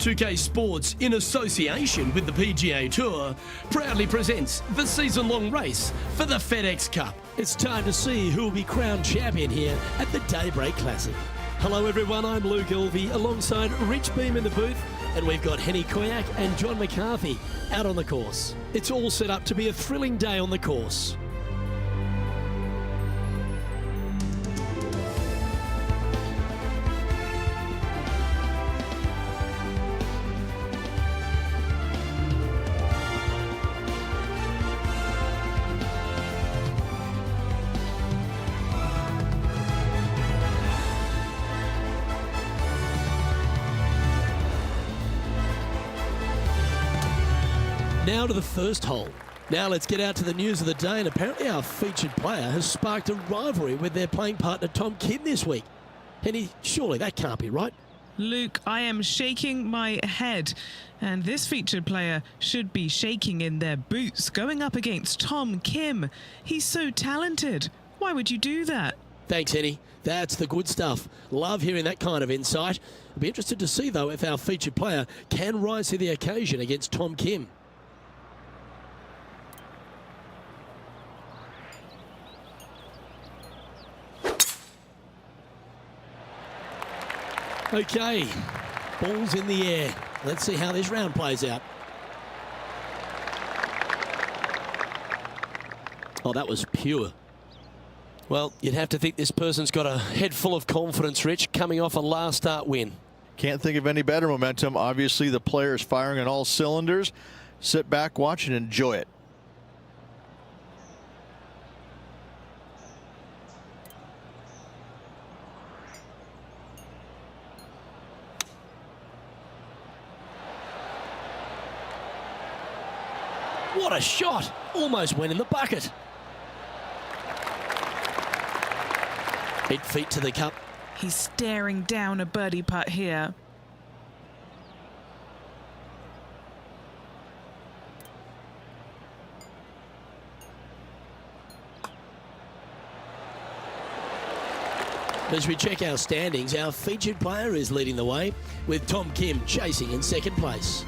2K Sports, in association with the PGA Tour, proudly presents the season-long race for the FedEx Cup. It's time to see who will be crowned champion here at the Daybreak Classic. Hello everyone, I'm Luke Elvey alongside Rich Beam in the booth, and we've got Henny Koyak and John McCarthy out on the course. It's all set up to be a thrilling day on the course. Now to the first hole. Now let's get out to the news of the day, and apparently our featured player has sparked a rivalry with their playing partner Tom Kim this week. Henny, surely that can't be right. Luke, I am shaking my head, and this featured player should be shaking in their boots going up against Tom Kim. He's so talented. Why would you do that? Thanks, Henny. That's the good stuff. Love hearing that kind of insight. I'll be interested to see, though, if our featured player can rise to the occasion against Tom Kim. Okay, ball's in the air. Let's see how this round plays out. Oh, that was pure. Well, you'd have to think this person's got a head full of confidence, Rich, coming off a last start win. Can't think of any better momentum. Obviously, the player is firing on all cylinders. Sit back, watch, and enjoy it. What a shot! Almost went in the bucket. 8 feet to the cup. He's staring down a birdie putt here. As we check our standings, our featured player is leading the way, with Tom Kim chasing in second place.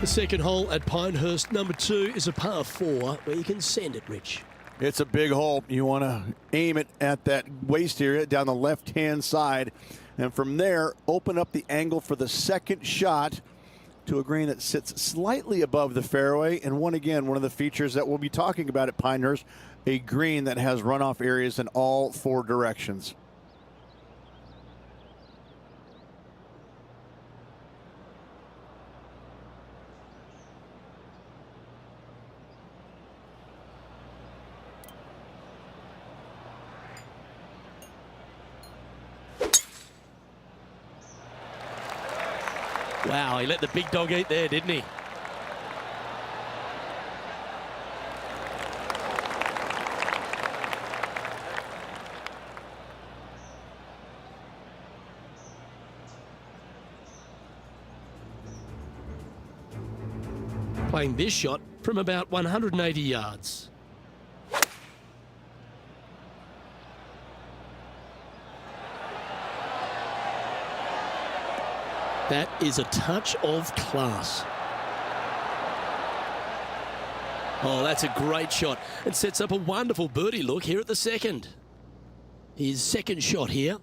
The second hole at Pinehurst, number 2, is a par 4 where you can send it, Rich. It's a big hole. You want to aim it at that waist area down the left-hand side. And from there, open up the angle for the second shot to a green that sits slightly above the fairway. And one of the features that we'll be talking about at Pinehurst, a green that has runoff areas in all 4 directions. Wow, he let the big dog eat there, didn't he? Playing this shot from about 180 yards. That is a touch of class. Oh, that's a great shot and sets up a wonderful birdie look here at the second. His second shot here.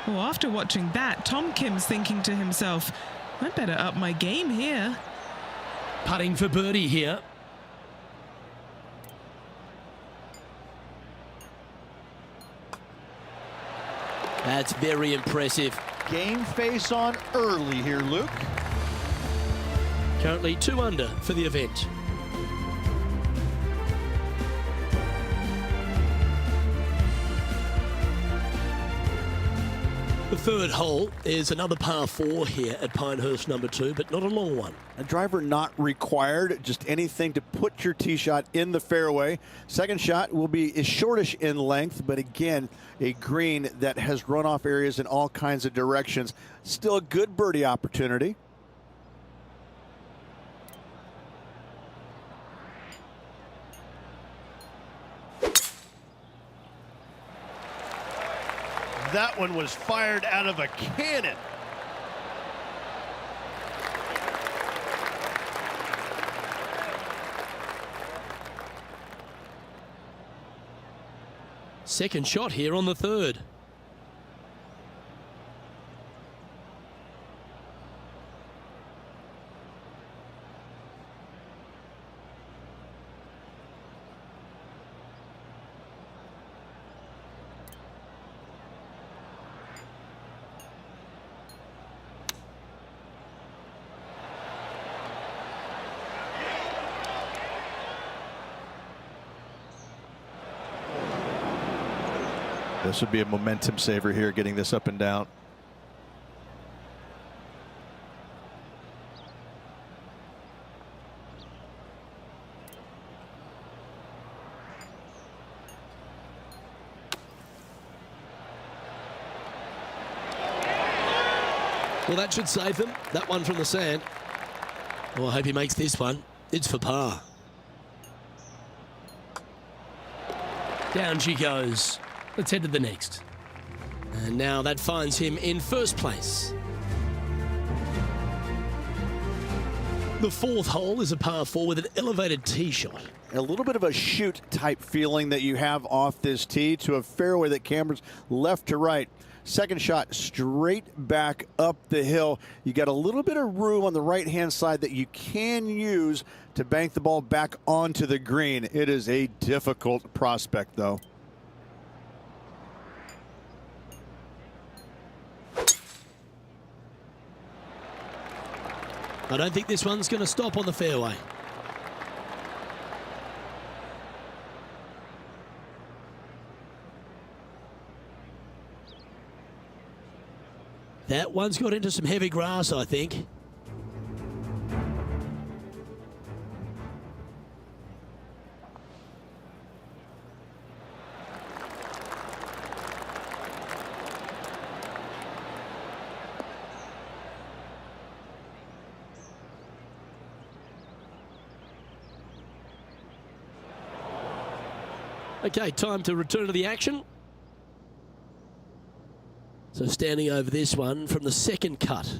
Well, after watching that, Tom Kim's thinking to himself, I'd better up my game here. Putting for birdie here. That's very impressive. Game face on early here, Luke. Currently 2 under for the event. The third hole is another par 4 here at Pinehurst number 2, but not a long one. A driver not required, just anything to put your tee shot in the fairway. Second shot will be shortish in length, but again, a green that has runoff areas in all kinds of directions. Still a good birdie opportunity. That one was fired out of a cannon. Second shot here on the third. This would be a momentum saver here, getting this up and down. Well, that should save them. That one from the sand. Well, I hope he makes this one. It's for par. Down she goes. Let's head to the next. And now that finds him in first place. The fourth hole is a par 4 with an elevated tee shot. A little bit of a shoot type feeling that you have off this tee to a fairway that cambers left to right. Second shot straight back up the hill. You got a little bit of room on the right hand side that you can use to bank the ball back onto the green. It is a difficult prospect though. I don't think this one's going to stop on the fairway. That one's got into some heavy grass, I think. Okay, time to return to the action. So standing over this one from the second cut.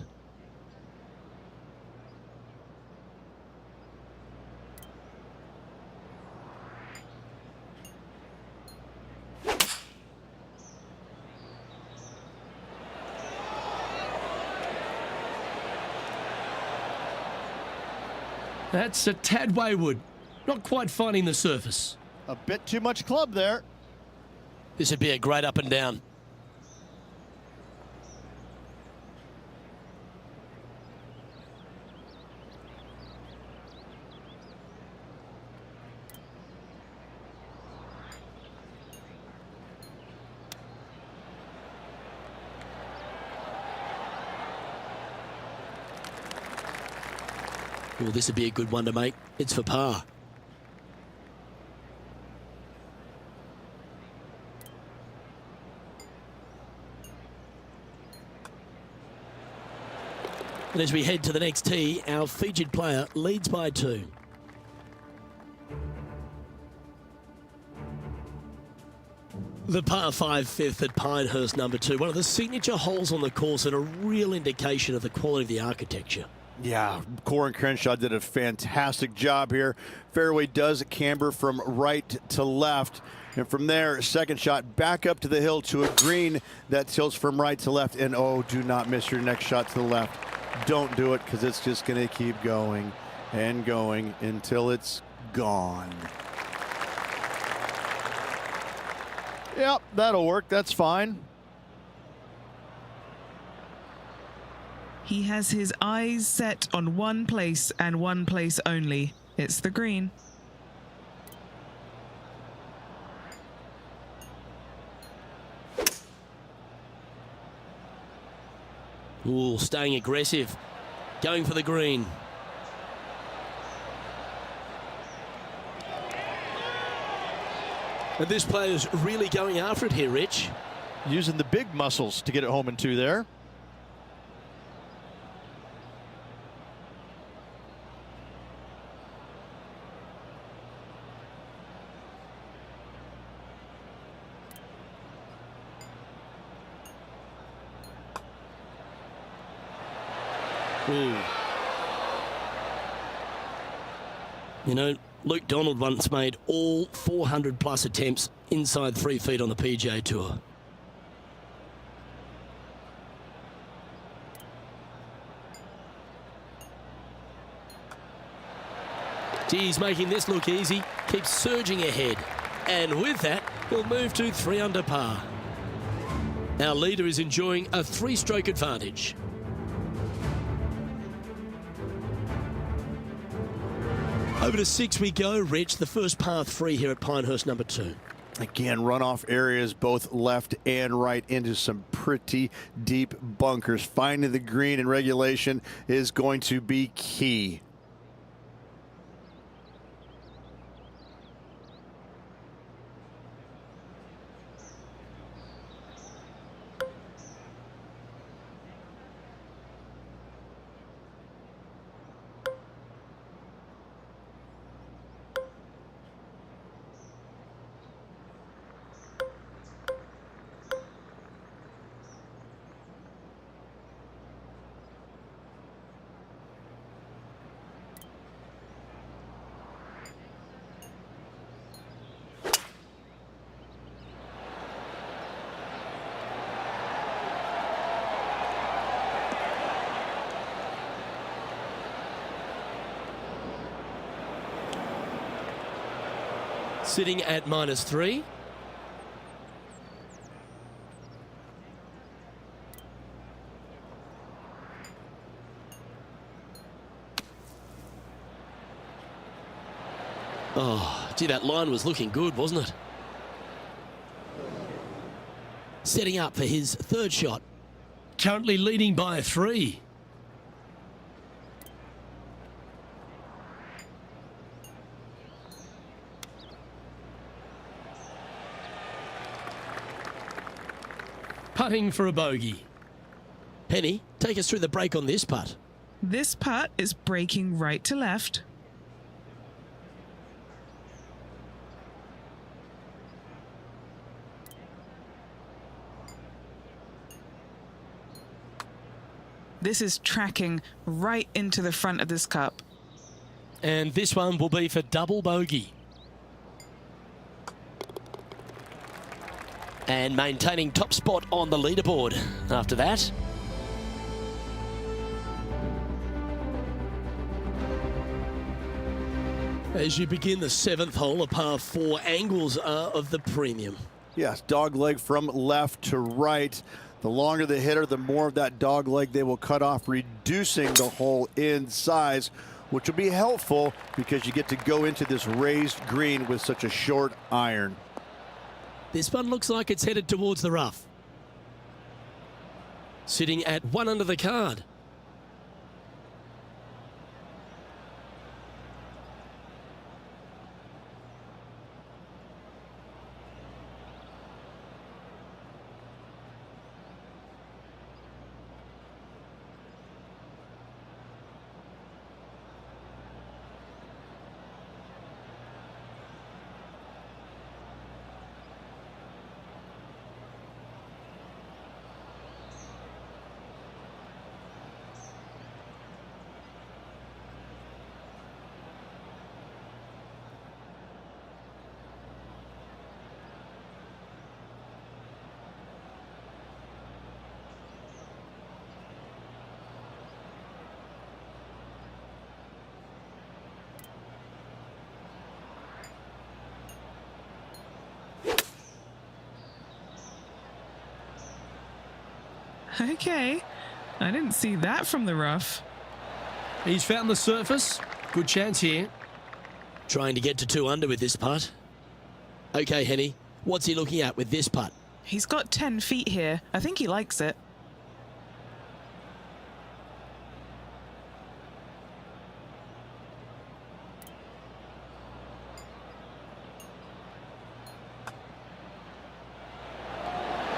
That's a tad wayward. Not quite finding the surface. A bit too much club there. This would be a great up and down. Well, this would be a good one to make. It's for par. And as we head to the next tee, our featured player leads by 2. The par 5 fifth at Pinehurst number 2, one of the signature holes on the course and a real indication of the quality of the architecture. Yeah, Corin Crenshaw did a fantastic job here. Fairway does camber from right to left. And from there, second shot back up to the hill to a green that tilts from right to left. And oh, do not miss your next shot to the left. Don't do it, because it's just going to keep going and going until it's gone. Yep, that'll work. That's fine. He has his eyes set on one place and one place only. It's the green. Ooh, staying aggressive. Going for the green. And this player's really going after it here, Rich. Using the big muscles to get it home in 2 there. Ooh. You know, Luke Donald once made all 400 plus attempts inside 3 feet on the PGA Tour. He's making this look easy, keeps surging ahead. And with that, he'll move to 3 under par. Our leader is enjoying a 3-stroke advantage. Over to 6 we go, Rich. The first par 3 here at Pinehurst number 2. Again, runoff areas both left and right into some pretty deep bunkers. Finding the green in regulation is going to be key. Sitting at -3. Oh, gee, that line was looking good, wasn't it? Setting up for his 3rd shot. Currently leading by 3. Putting for a bogey. Penny, take us through the break on this putt. This putt is breaking right to left. This is tracking right into the front of this cup. And this one will be for double bogey. And maintaining top spot on the leaderboard after that. As you begin the 7th hole, a par 4, angles are of the premium. Yes, dog leg from left to right. The longer the hitter, the more of that dog leg they will cut off, reducing the hole in size, which will be helpful because you get to go into this raised green with such a short iron. This one looks like it's headed towards the rough. Sitting at 1 under the card. Okay, I didn't see that from the rough. He's found the surface. Good chance here. Trying to get to 2 under with this putt. Okay, Henny, what's he looking at with this putt? He's got 10 feet here. I think he likes it.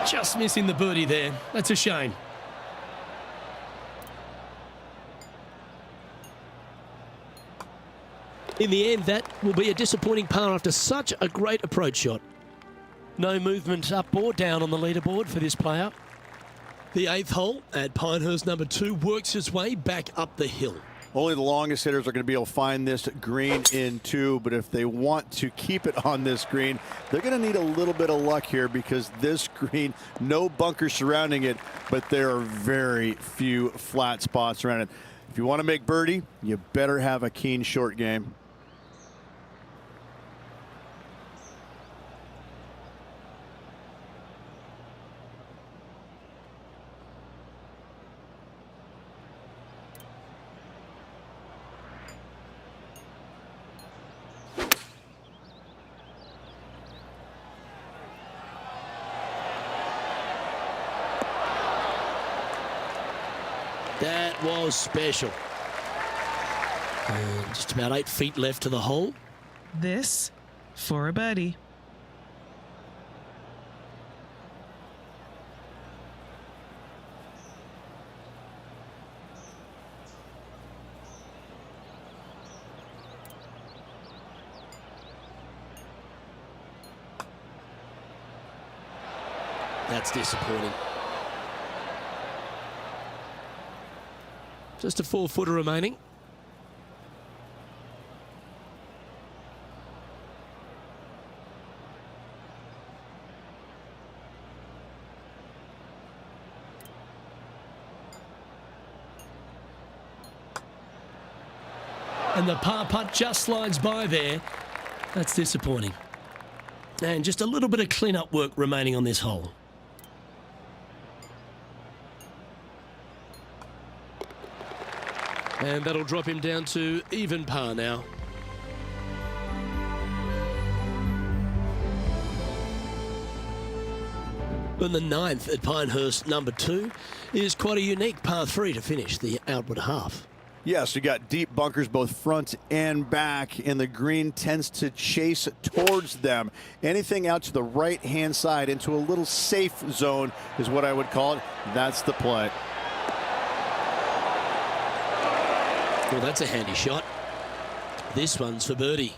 Just missing the birdie there. That's a shame. In the end, that will be a disappointing par after such a great approach shot. No movement up or down on the leaderboard for this player. The 8th hole at Pinehurst number 2 works its way back up the hill. Only the longest hitters are going to be able to find this green in 2, but if they want to keep it on this green, they're going to need a little bit of luck here because this green, no bunkers surrounding it, but there are very few flat spots around it. If you want to make birdie, you better have a keen short game. That was special. And just about 8 feet left to the hole. This for a birdie. That's disappointing. Just a 4-footer remaining. And the par putt just slides by there. That's disappointing. And just a little bit of clean-up work remaining on this hole. And that'll drop him down to even par now. And the 9th at Pinehurst number 2 is quite a unique par 3 to finish the outward half. Yes, you got deep bunkers both front and back, and the green tends to chase towards them. Anything out to the right-hand side into a little safe zone is what I would call it. That's the play. Well, that's a handy shot. This one's for birdie.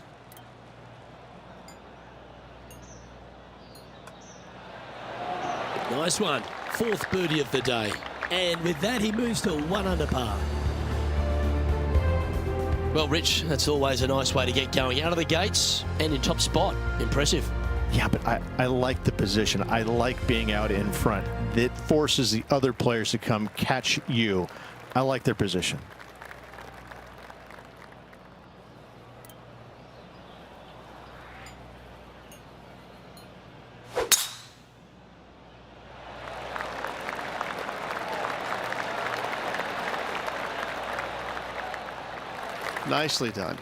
Nice one. 4th birdie of the day. And with that, he moves to 1 under par. Well, Rich, that's always a nice way to get going out of the gates and in top spot. Impressive. Yeah, but I like the position. I like being out in front. It forces the other players to come catch you. I like their position. Nicely done.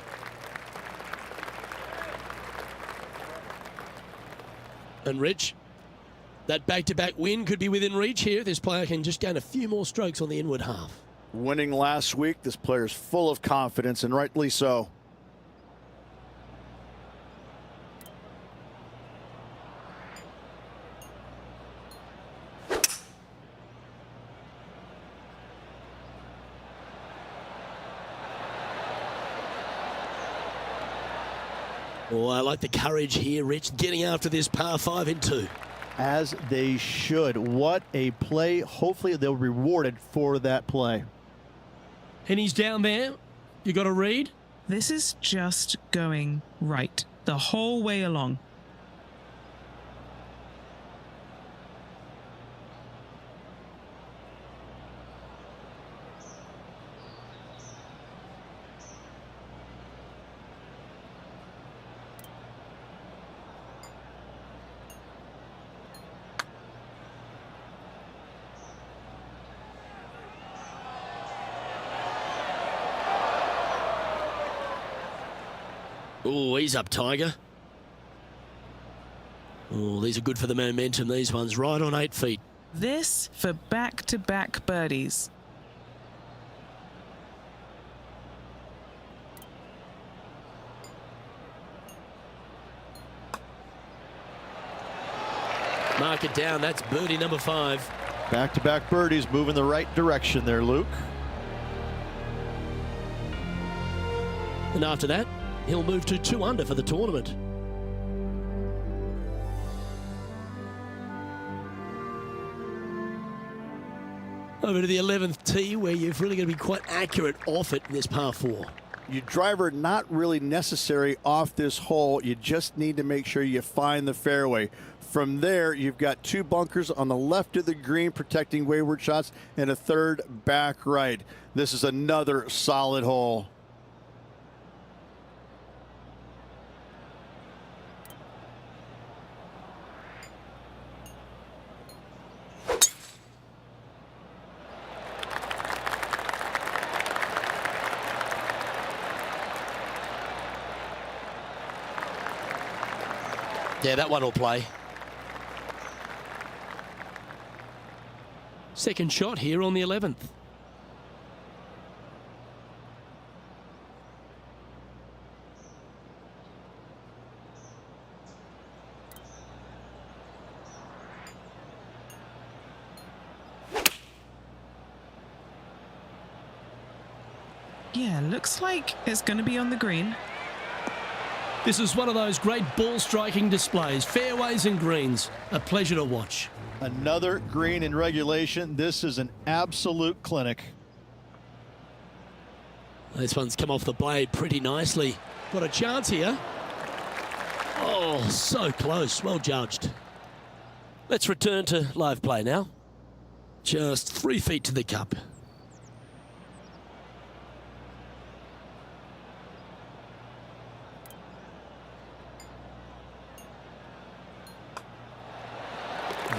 And Rich, that back-to-back win could be within reach here. This player can just gain a few more strokes on the inward half. Winning last week, this player's full of confidence, and rightly so. Oh, I like the courage here, Rich, getting after this par 5 in 2. As they should. What a play. Hopefully they'll be rewarded for that play. And he's down there. You got a read? This is just going right the whole way along. Oh, he's up, Tiger. Oh, these are good for the momentum, these ones. Right on 8 feet. This for back-to-back birdies. Mark it down. That's birdie number 5. Back-to-back birdies, moving the right direction there, Luke. And after that, he'll move to 2 under for the tournament. Over to the 11th tee, where you've really got to be quite accurate off it in this par 4. Your driver not really necessary off this hole. You just need to make sure you find the fairway. From there, you've got 2 bunkers on the left of the green protecting wayward shots and a 3rd back right. This is another solid hole. Yeah, that one will play. Second shot here on the 11th. Yeah, looks like it's going to be on the green. This is one of those great ball striking displays, fairways and greens. A pleasure to watch. Another green in regulation. This is an absolute clinic. This one's come off the blade pretty nicely. Got a chance here. Oh, so close. Well judged. Let's return to live play now. Just 3 feet to the cup.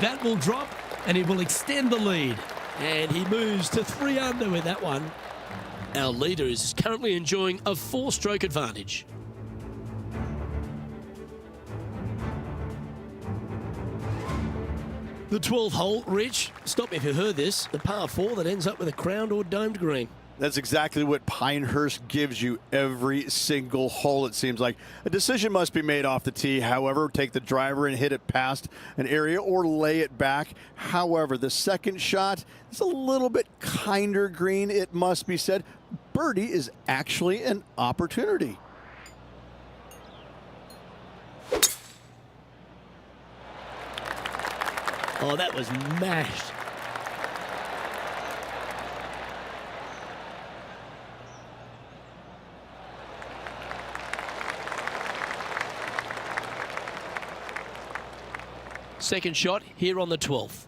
That will drop and it will extend the lead. And he moves to 3 under with that one. Our leader is currently enjoying a 4-stroke advantage. The 12th hole, Rich, stop me if you heard this, the par 4 that ends up with a crowned or domed green. That's exactly what Pinehurst gives you every single hole, it seems like. A decision must be made off the tee. However, take the driver and hit it past an area or lay it back. However, the second shot is a little bit kinder green, it must be said. Birdie is actually an opportunity. Oh, that was mashed. Second shot here on the 12th.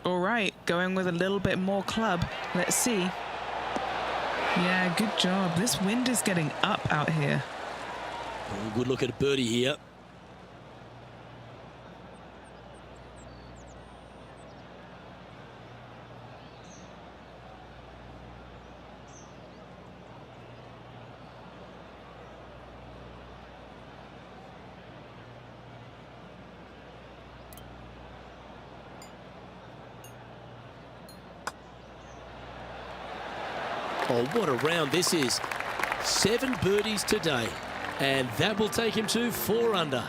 All right, going with a little bit more club. Let's see. Yeah, good job. This wind is getting up out here. Oh, good look at a birdie here. Oh, what a round this is. 7 birdies today. And that will take him to 4 under.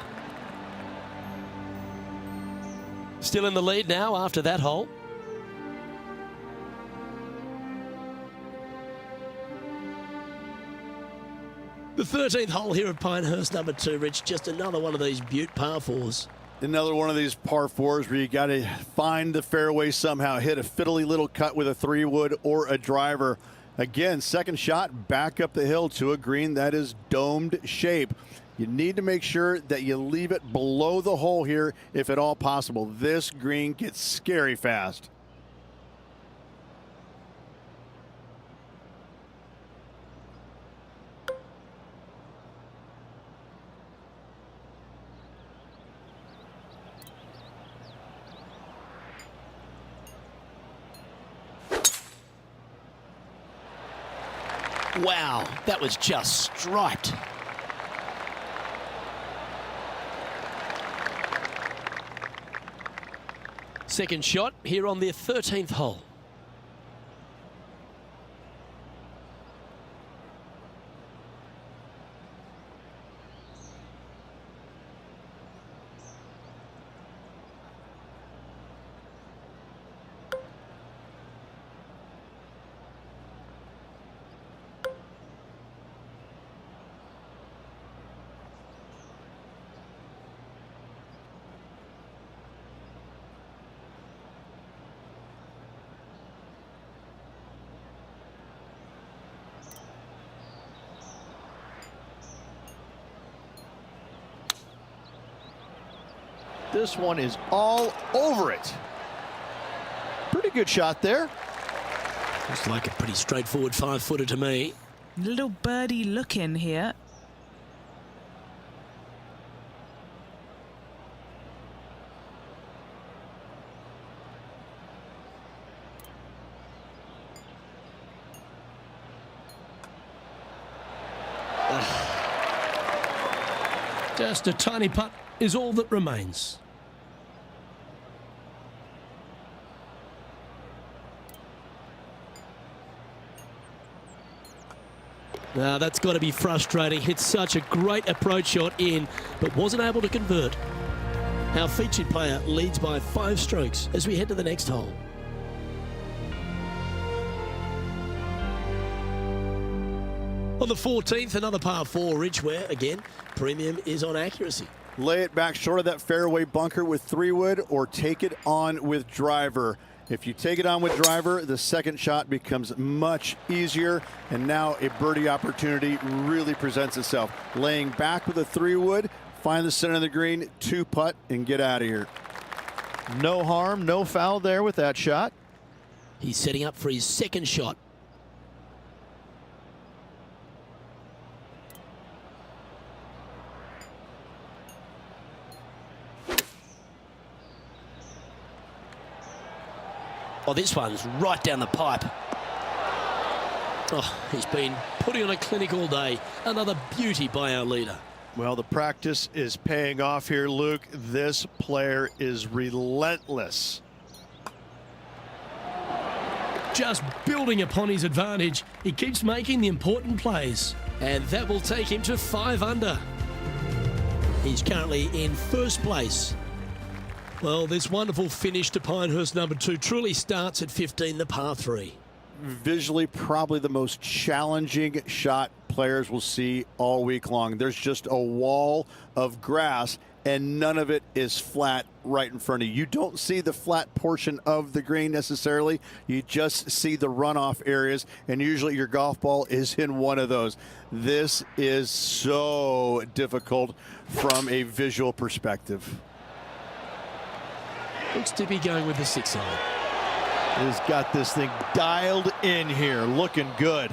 Still in the lead now after that hole. The 13th hole here at Pinehurst, number 2, Rich. Just another one of these beaut par 4s. Another one of these par 4s where you got to find the fairway somehow, hit a fiddly little cut with a 3-wood or a driver. Again, second shot back up the hill to a green that is domed shape. You need to make sure that you leave it below the hole here if at all possible. This green gets scary fast. Wow, that was just striped. Second shot here on their 13th hole. This one is all over it. Pretty good shot there. Looks like a pretty straightforward 5-footer to me. Little birdie look in here. Just a tiny putt is all that remains. Now that's got to be frustrating. Hit such a great approach shot in, but wasn't able to convert. Our featured player leads by 5 strokes as we head to the next hole. On the 14th, another par 4, Rich, where, again, premium is on accuracy. Lay it back short of that fairway bunker with 3-wood or take it on with driver. If you take it on with driver, the second shot becomes much easier, and now a birdie opportunity really presents itself. Laying back with a 3-wood, find the center of the green, 2-putt, and get out of here. No harm, no foul there with that shot. He's setting up for his second shot. Oh, this one's right down the pipe. Oh, he's been putting on a clinic all day. Another beauty by our leader. Well, the practice is paying off here, Luke. This player is relentless. Just building upon his advantage, he keeps making the important plays. And that will take him to 5 under. He's currently in first place. Well, this wonderful finish to Pinehurst number 2 truly starts at 15, the par 3. Visually, probably the most challenging shot players will see all week long. There's just a wall of grass, and none of it is flat right in front of you. You don't see the flat portion of the green necessarily. You just see the runoff areas, and usually your golf ball is in one of those. This is so difficult from a visual perspective. Looks to be going with the 6-iron. He's got this thing dialed in here, looking good.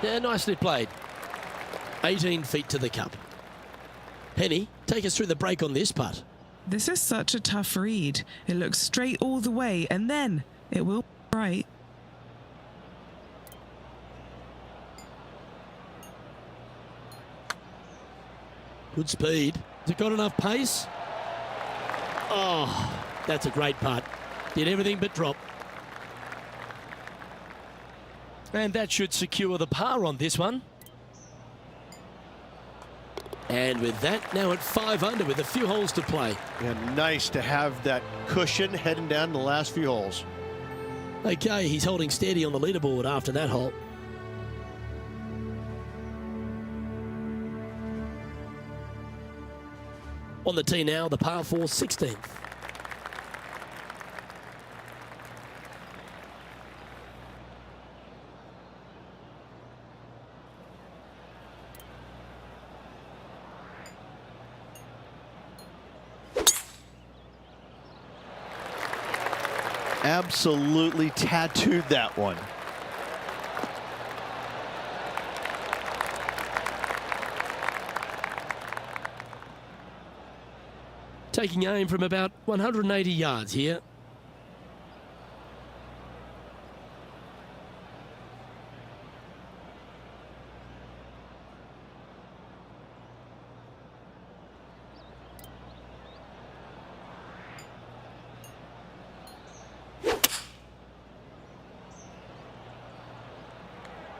Yeah, nicely played. 18 feet to the cup. Henny, take us through the break on this putt. This is such a tough read. It looks straight all the way, and then it will be right. Good speed. Has it got enough pace? Oh, that's a great putt. Did everything but drop. And that should secure the par on this one. And with that, now at 5 under with a few holes to play. And nice to have that cushion heading down the last few holes. Okay, he's holding steady on the leaderboard after that hole. On the tee now, the par 4 16th. Absolutely tattooed that one. Taking aim from about 180 yards here.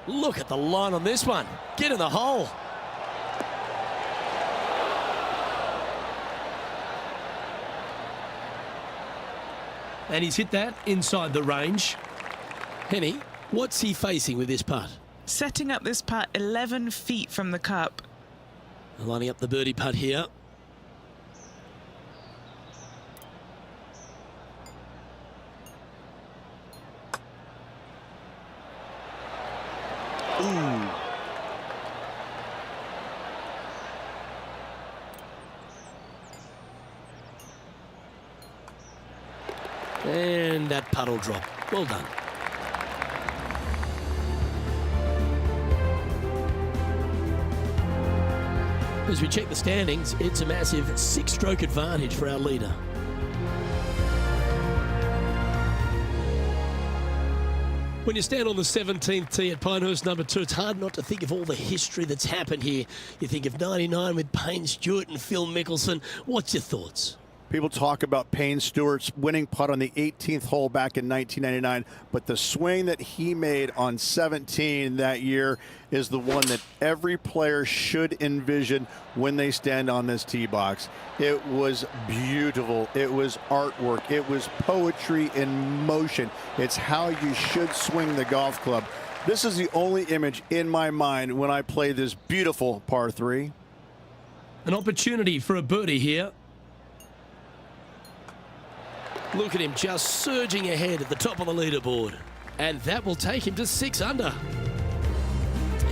Look at the line on this one. Get in the hole. And he's hit that inside the range. Henny, what's he facing with this putt? Setting up this putt 11 feet from the cup. Lining up the birdie putt here. Ooh. And that putt will drop. Well done. As we check the standings, it's a massive 6-stroke advantage for our leader. When you stand on the 17th tee at Pinehurst number 2, it's hard not to think of all the history that's happened here. You think of 99 with Payne Stewart and Phil Mickelson. What's your thoughts? People talk about Payne Stewart's winning putt on the 18th hole back in 1999, but the swing that he made on 17 that year is the one that every player should envision when they stand on this tee box. It was beautiful. It was artwork. It was poetry in motion. It's how you should swing the golf club. This is the only image in my mind when I play this beautiful par 3. An opportunity for a birdie here. Look at him just surging ahead at the top of the leaderboard. And that will take him to 6 under.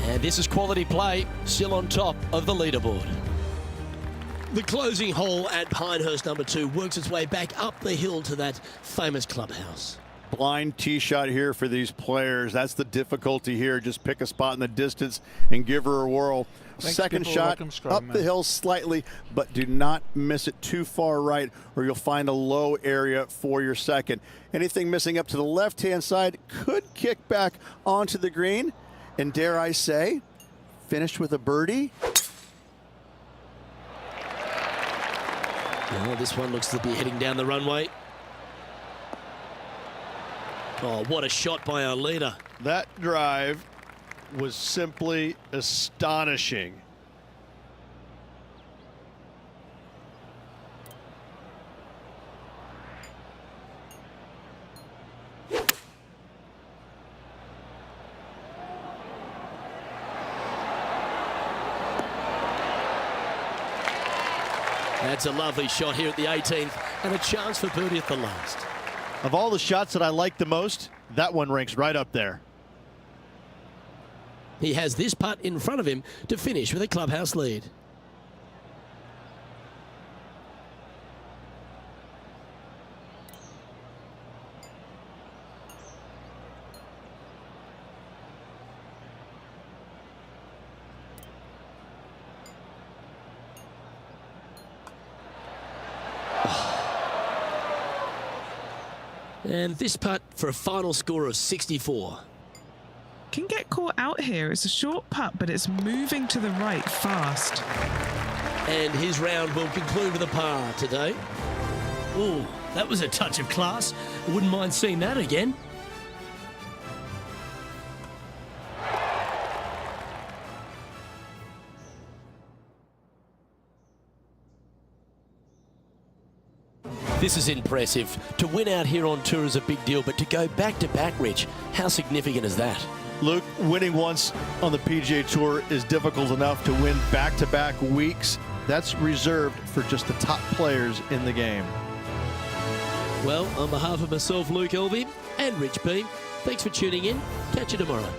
And this is quality play, still on top of the leaderboard. The closing hole at Pinehurst number 2 works its way back up the hill to that famous clubhouse. Blind tee shot here for these players. That's the difficulty here. Just pick a spot in the distance and give her a whirl. Second shot up the hill slightly, but do not miss it too far right or you'll find a low area for your second. Anything missing up to the left-hand side could kick back onto the green. And dare I say, finished with a birdie. Oh, this one looks to be heading down the runway. Oh, what a shot by our leader. That drive was simply astonishing. That's a lovely shot here at the 18th and a chance for birdie at the last. Of all the shots that I like the most, that one ranks right up there. He has this putt in front of him to finish with a clubhouse lead. And this putt for a final score of 64. Can get caught out here. It's a short putt, but it's moving to the right fast. And his round will conclude with a par today. Oh, that was a touch of class. I wouldn't mind seeing that again. This is impressive. To win out here on tour is a big deal, but to go back-to-back, Rich, how significant is that? Luke, winning once on the PGA Tour is difficult enough. To win back-to-back weeks, that's reserved for just the top players in the game. Well, on behalf of myself, Luke Elvey, and Rich Beam, thanks for tuning in. Catch you tomorrow.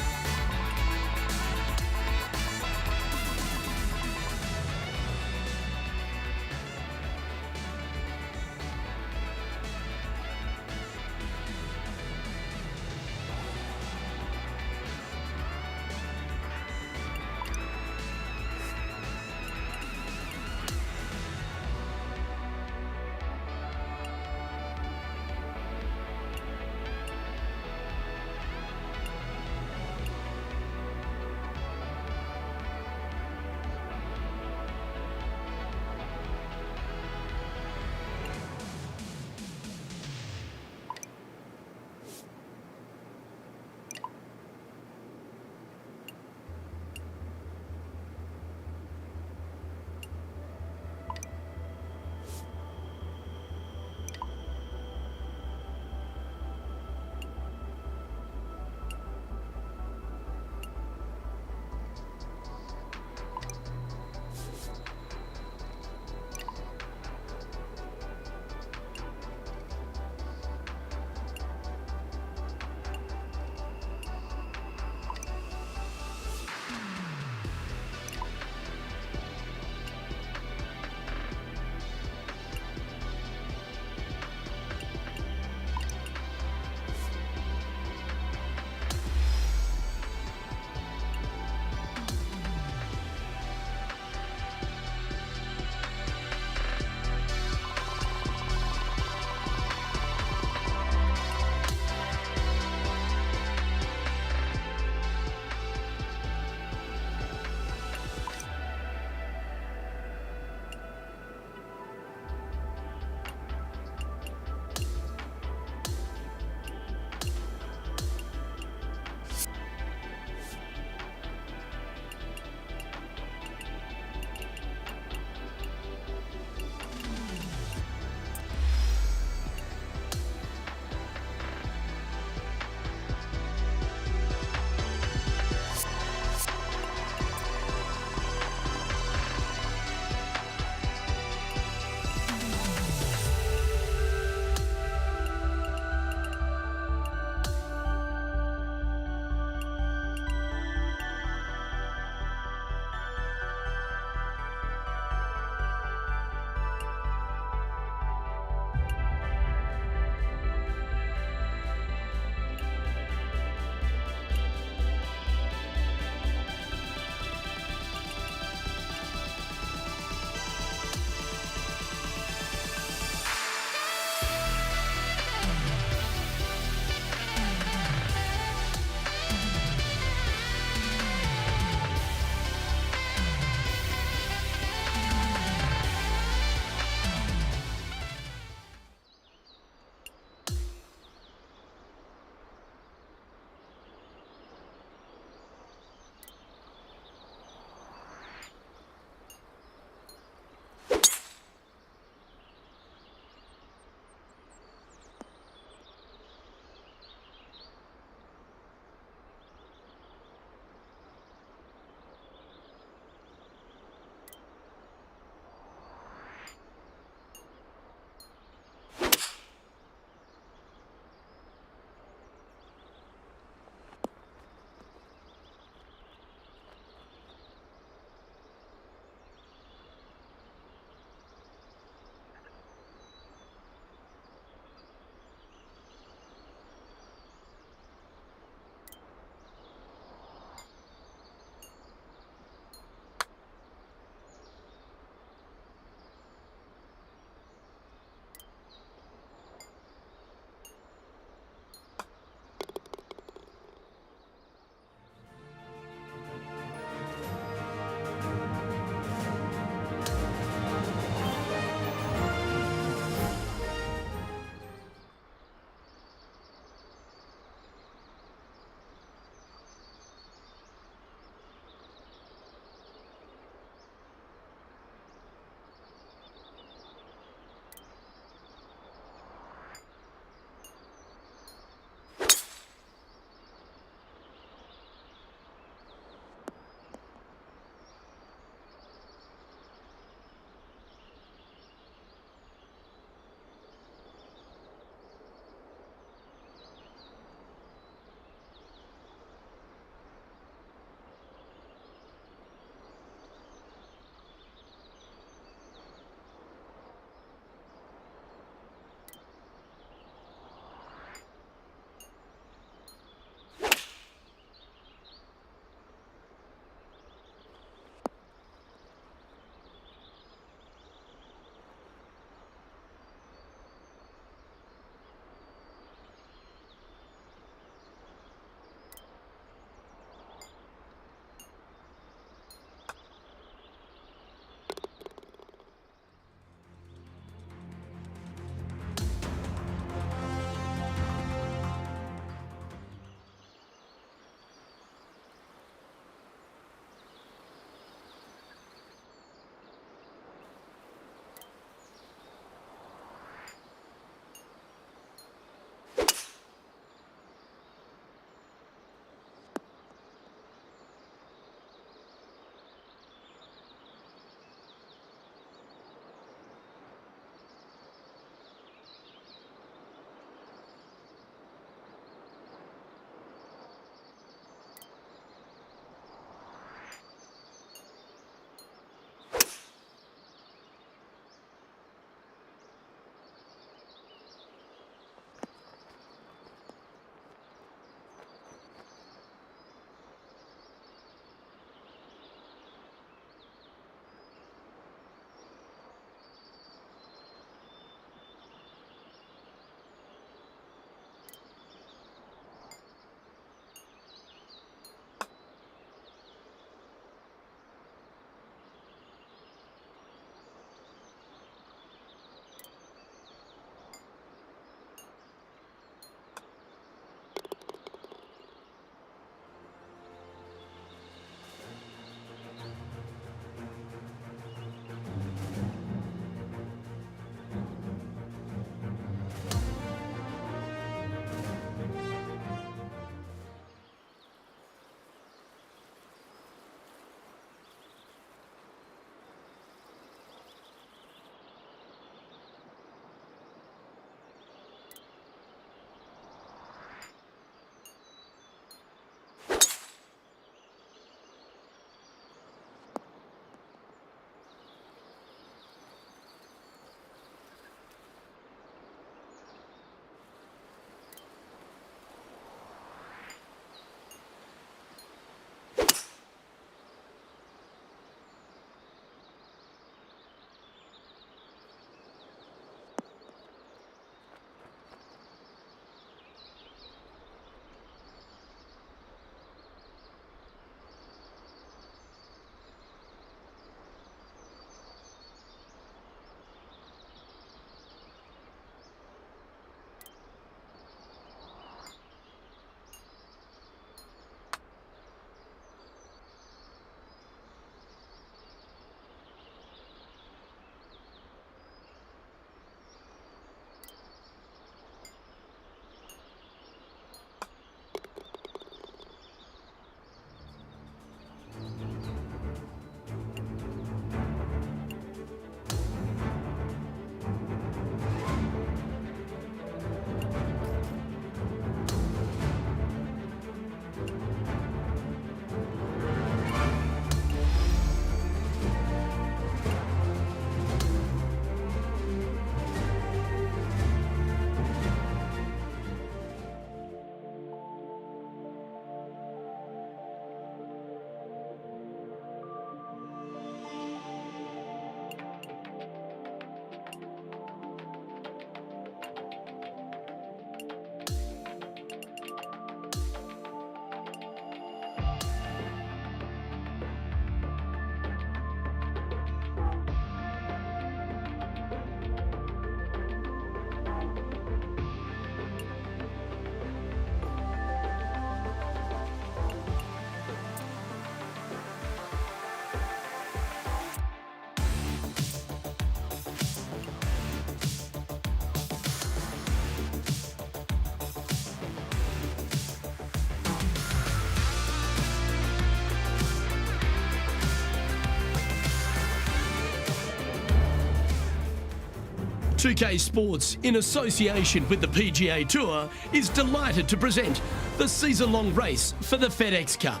2K Sports, in association with the PGA Tour, is delighted to present the season-long race for the FedEx Cup.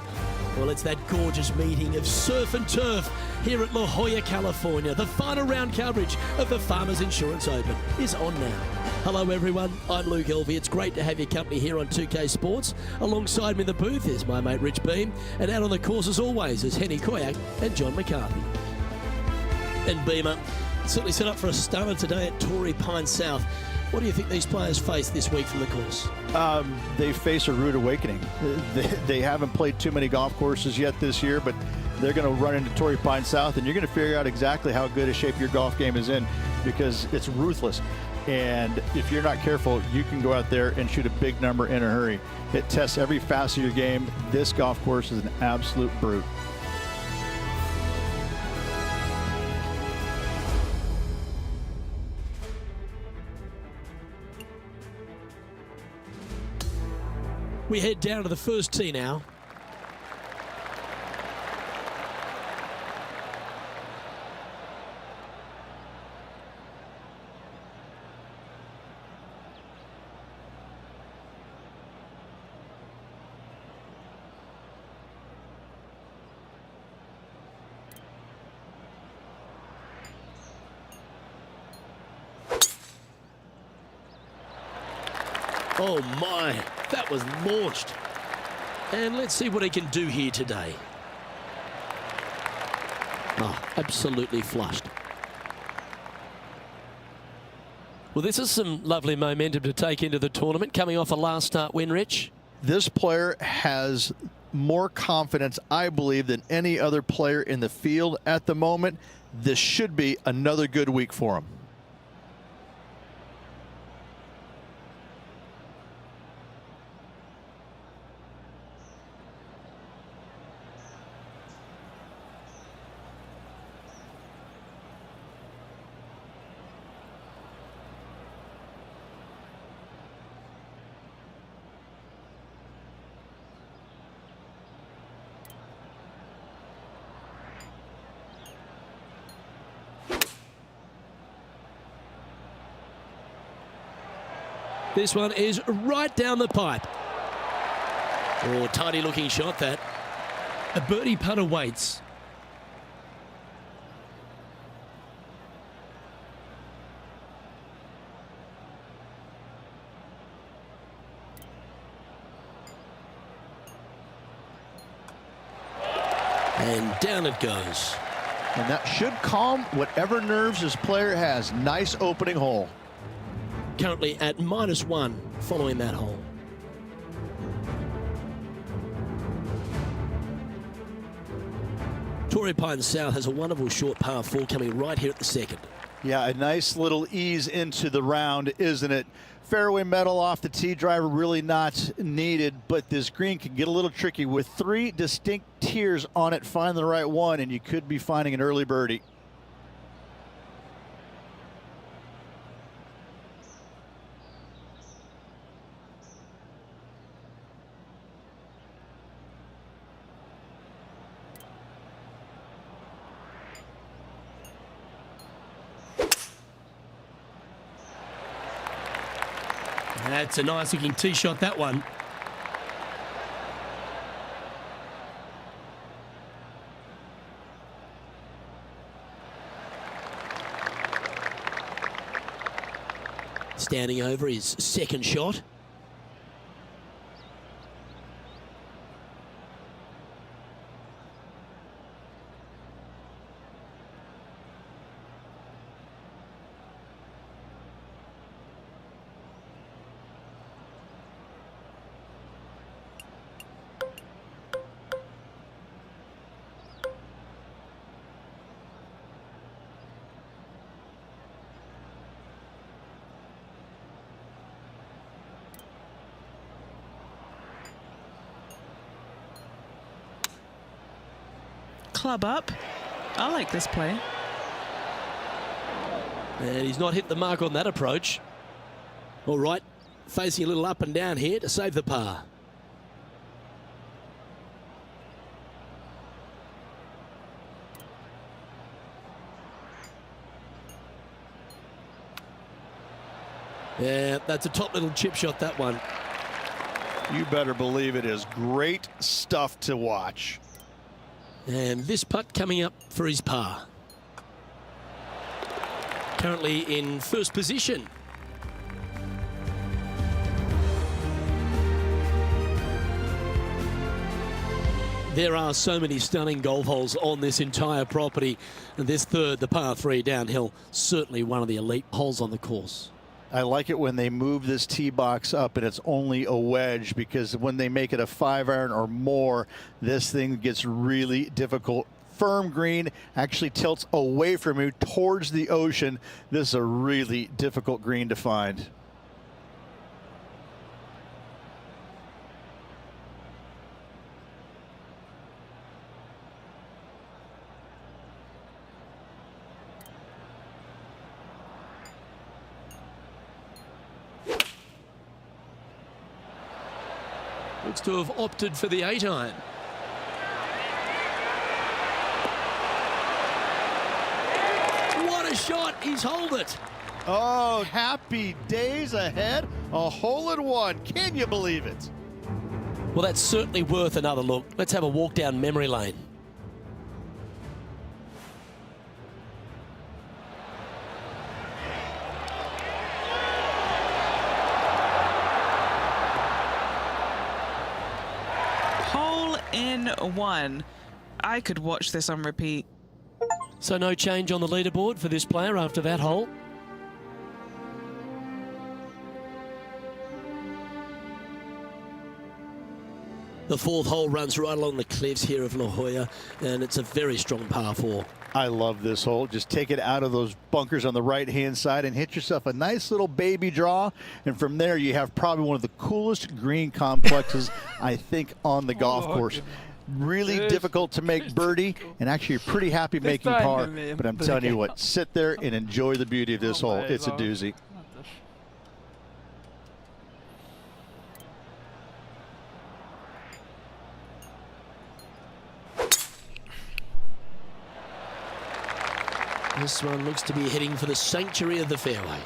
Well, it's that gorgeous meeting of surf and turf here at La Jolla, California. The final round coverage of the Farmers Insurance Open is on now. Hello, everyone. I'm Luke Elvey. It's great to have your company here on 2K Sports. Alongside me in the booth is my mate Rich Beam, and out on the course as always is Henny Koyak and John McCarthy. And Beamer, certainly set up for a stunner today at Torrey Pines South. What do you think these players face this week from the course? They face a rude awakening. They haven't played too many golf courses yet this year, but they're going to run into Torrey Pines South, and you're going to figure out exactly how good a shape your golf game is in, because it's ruthless. And if you're not careful, you can go out there and shoot a big number in a hurry. It tests every facet of your game. This golf course is an absolute brute. We head down to the first tee now. Oh my, that was launched. And let's see what he can do here today. Oh, absolutely flushed. Well, this is some lovely momentum to take into the tournament, coming off a last start win, Rich. This player has more confidence, I believe, than any other player in the field at the moment. This should be another good week for him. This one is right down the pipe. Oh, tidy looking shot that. A birdie putt awaits. And down it goes. And that should calm whatever nerves this player has. Nice opening hole. Currently at -1 following that hole. Torrey Pines South has a wonderful short par 4 coming right here at the second. Yeah, a nice little ease into the round, isn't it? Fairway metal off the tee, driver really not needed, but this green can get a little tricky with 3 distinct tiers on it. Find the right one, and you could be finding an early birdie. That's a nice looking tee shot, that one. Standing over his second shot. Club up. I like this play. And he's not hit the mark on that approach. All right, facing a little up and down here to save the par. Yeah, that's a top little chip shot, that one. You better believe it is great stuff to watch. And this putt coming up for his par. Currently in first position. There are so many stunning golf holes on this entire property. And this third, the par 3 downhill, certainly one of the elite holes on the course. I like it when they move this tee box up and it's only a wedge, because when they make it a 5-iron or more, this thing gets really difficult. Firm green, actually tilts away from you towards the ocean. This is a really difficult green to find. Looks to have opted for the 8-iron. What a shot, he's holed it. Oh, happy days ahead. A hole-in-one. Can you believe it? Well, that's certainly worth another look. Let's have a walk down memory lane. Hole in one. I could watch this on repeat. So no change on the leaderboard for this player after that hole. The fourth hole runs right along the cliffs here of La Jolla, and it's a very strong par 4. I love this hole. Just take it out of those bunkers on the right-hand side and hit yourself a nice little baby draw. And from there, you have probably one of the coolest green complexes, I think, on the golf course. Really difficult to make birdie, and actually you're pretty happy making par. But I'm telling you what, sit there and enjoy the beauty of this hole. It's a doozy. This one looks to be heading for the sanctuary of the fairway.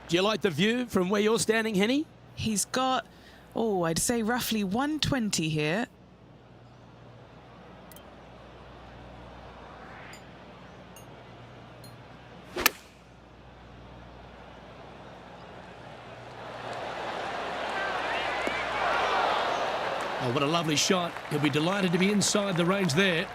Do you like the view from where you're standing, Henny? He's got, oh, I'd say roughly 120 here. Oh, what a lovely shot. He'll be delighted to be inside the range there.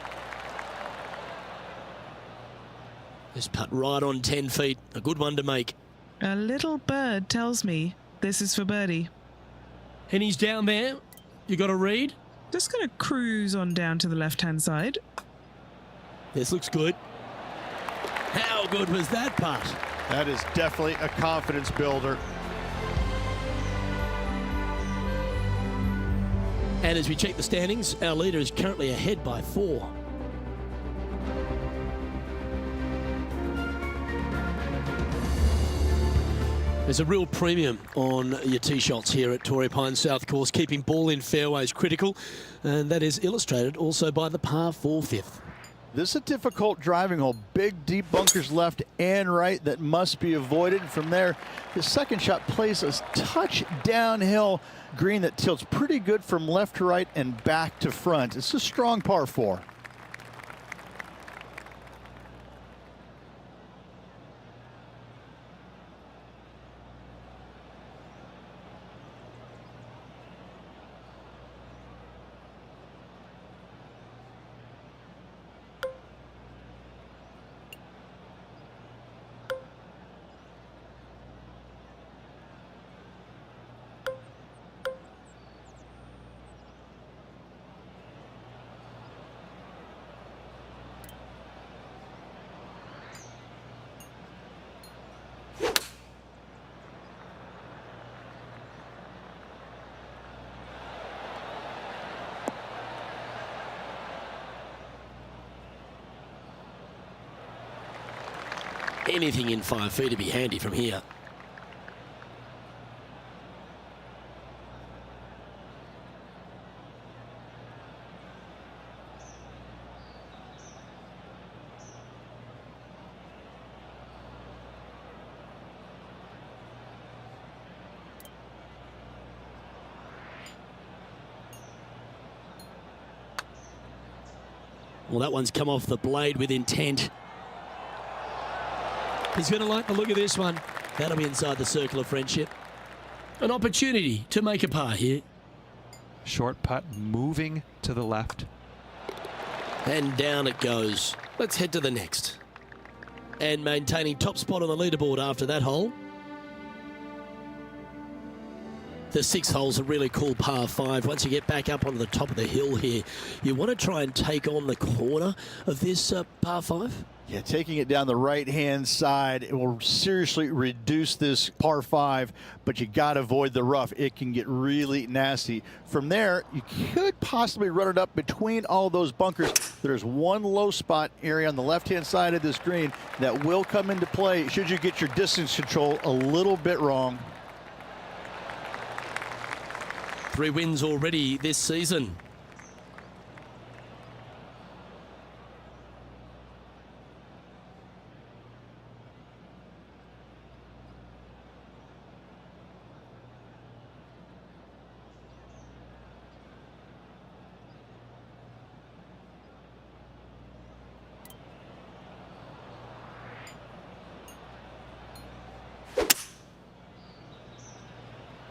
This putt right on 10 feet. A good one to make. A little bird tells me this is for birdie. Henny's down there. You got a read? Just going to cruise on down to the left-hand side. This looks good. How good was that putt? That is definitely a confidence builder. And as we check the standings, our leader is currently ahead by 4. There's a real premium on your tee shots here at Torrey Pines South Course. Keeping ball in fairways critical, and that is illustrated also by the par 4 fifth. This is a difficult driving hole. Big, deep bunkers left and right that must be avoided. From there, the second shot plays a touch downhill green that tilts pretty good from left to right and back to front. It's a strong par 4. Anything in 5 feet to be handy from here. Well, that one's come off the blade with intent. He's going to like the look of this one. That'll be inside the circle of friendship. An opportunity to make a par here. Short putt moving to the left. And down it goes. Let's head to the next. And maintaining top spot on the leaderboard after that hole. The 6 hole's a really cool par 5. Once you get back up onto the top of the hill here, you want to try and take on the corner of this par 5. Yeah, taking it down the right-hand side, it will seriously reduce this par 5, but you got to avoid the rough. It can get really nasty. From there, you could possibly run it up between all those bunkers. There's one low spot area on the left-hand side of this green that will come into play should you get your distance control a little bit wrong. 3 wins already this season.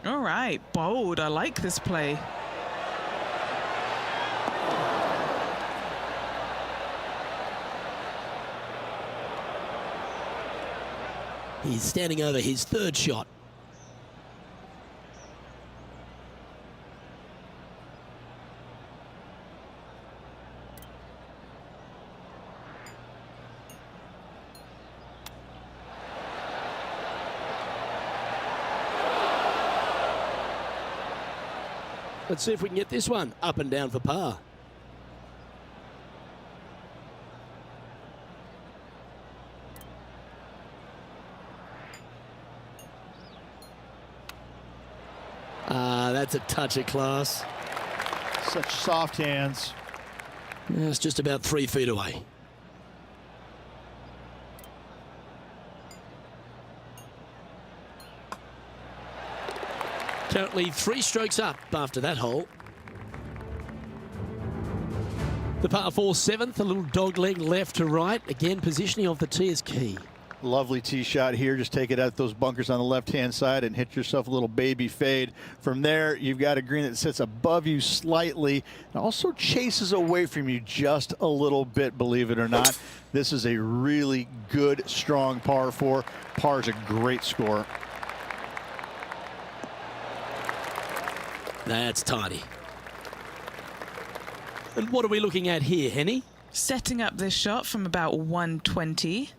All right, bold. I like this play. He's standing over his 3rd shot. Let's see if we can get this one up and down for par. That's a touch of class. Such soft hands. It's just about 3 feet away. Currently 3 strokes up after that hole. The par 4 7th, a little dog leg left to right. Again, positioning of the tee is key. Lovely tee shot here. Just take it out those bunkers on the left-hand side and hit yourself a little baby fade. From there, you've got a green that sits above you slightly and also chases away from you just a little bit, believe it or not. This is a really good, strong par 4. Par is a great score. That's tidy. And what are we looking at here, Henny? Setting up this shot from about 120.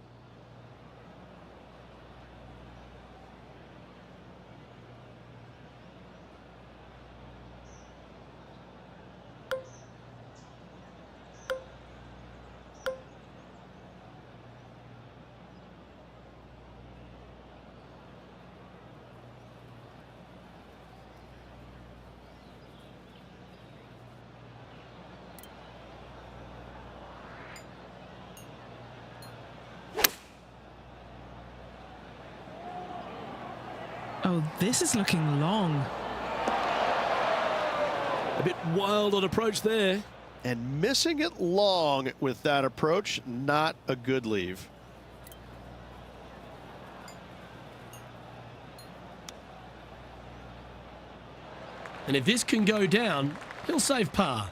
Oh, this is looking long. A bit wild on approach there. And missing it long with that approach, not a good leave. And if this can go down, he'll save par.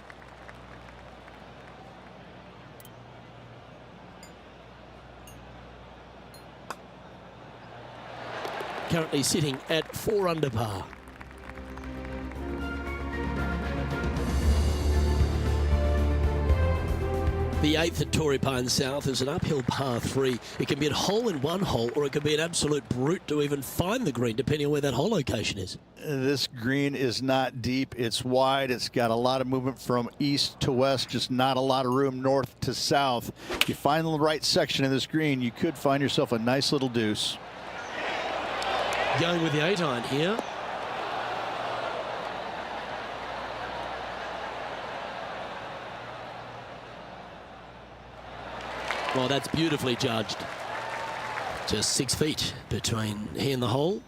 Currently sitting at 4 under par. The 8th at Torrey Pines South is an uphill par 3. It can be a hole in one hole, or it can be an absolute brute to even find the green, depending on where that hole location is. This green is not deep. It's wide. It's got a lot of movement from east to west, just not a lot of room north to south. If you find the right section of this green, you could find yourself a nice little deuce. Going with the 8-iron here. Well, that's beautifully judged. Just 6 feet between he and the hole.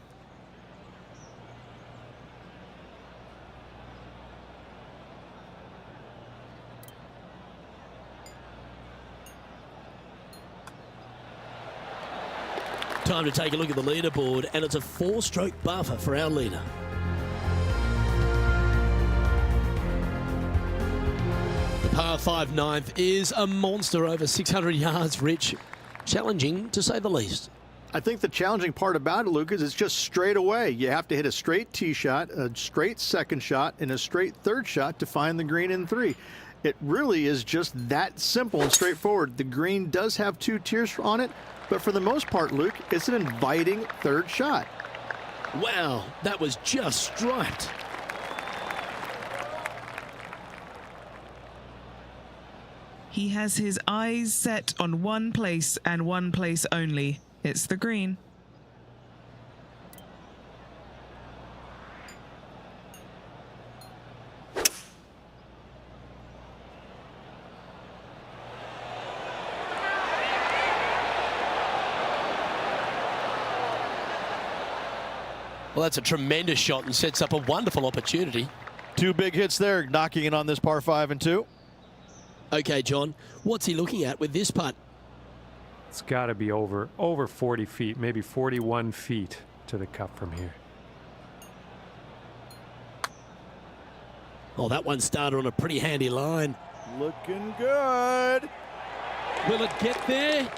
Time to take a look at the leaderboard, and it's a 4-stroke buffer for our leader. The par 5 ninth is a monster over 600 yards, Rich. Challenging, to say the least. I think the challenging part about it, Luke, is it's just straight away. You have to hit a straight tee shot, a straight second shot, and a straight third shot to find the green in 3. It really is just that simple and straightforward. The green does have 2 tiers on it, but for the most part, Luke, it's an inviting third shot. Wow, that was just striped. He has his eyes set on one place and one place only. It's the green. Well, that's a tremendous shot and sets up a wonderful opportunity. 2 big hits there, knocking it on this par 5 and 2. Okay, John, what's he looking at with this putt? It's got to be over 40 feet, maybe 41 feet to the cup from here. Oh, that one started on a pretty handy line. Looking good. Will it get there?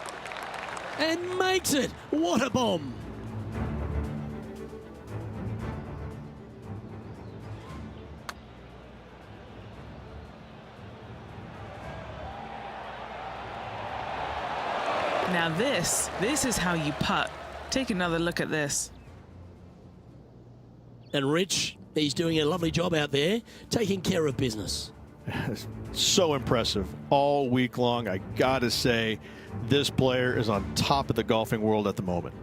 And makes it. What a bomb. Now this is how you putt. Take another look at this. And Rich, he's doing a lovely job out there, taking care of business. So impressive all week long. I gotta say, this player is on top of the golfing world at the moment.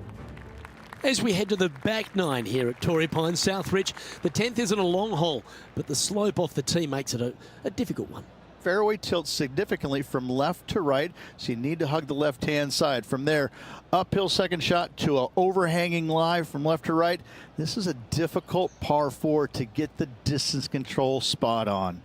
As we head to the back 9 here at Torrey Pines South, Rich, the 10th isn't a long hole, but the slope off the tee makes it a difficult one. Fairway tilts significantly from left to right, so you need to hug the left-hand side. From there, uphill second shot to an overhanging lie from left to right. This is a difficult par 4 to get the distance control spot on.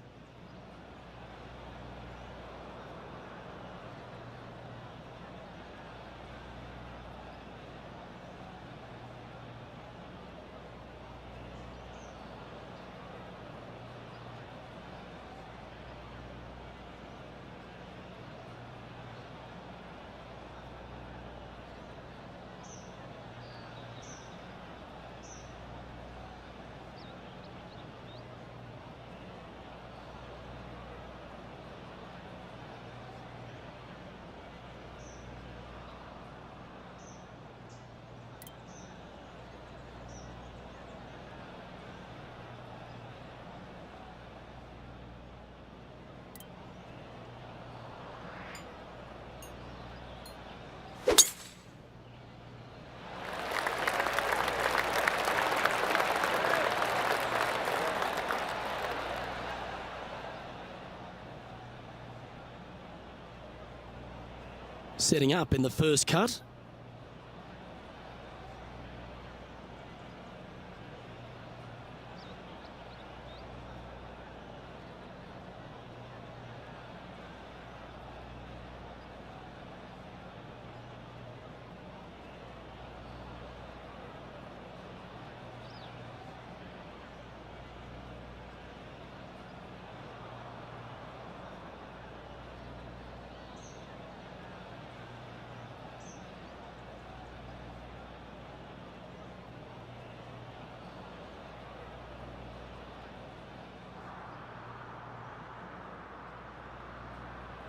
Setting up in the first cut.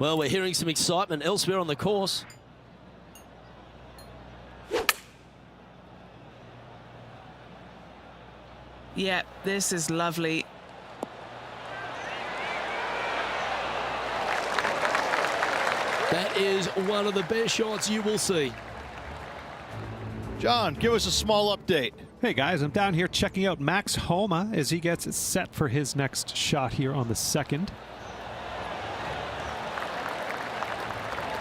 Well, we're hearing some excitement elsewhere on the course. Yeah, this is lovely. That is one of the best shots you will see. John, give us a small update. Hey guys, I'm down here checking out Max Homa as he gets set for his next shot here on the 2nd.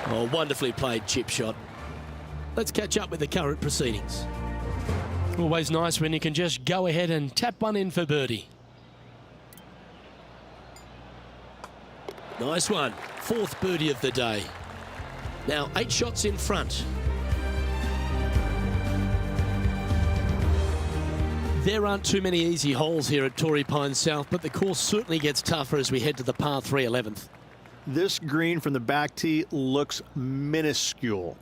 Oh, wonderfully played chip shot. Let's catch up with the current proceedings. Always nice when you can just go ahead and tap one in for birdie. Nice one. 4th birdie of the day. Now 8 shots in front. There aren't too many easy holes here at Torrey Pines South, but the course certainly gets tougher as we head to the par 3 11th. This green from the back tee looks minuscule.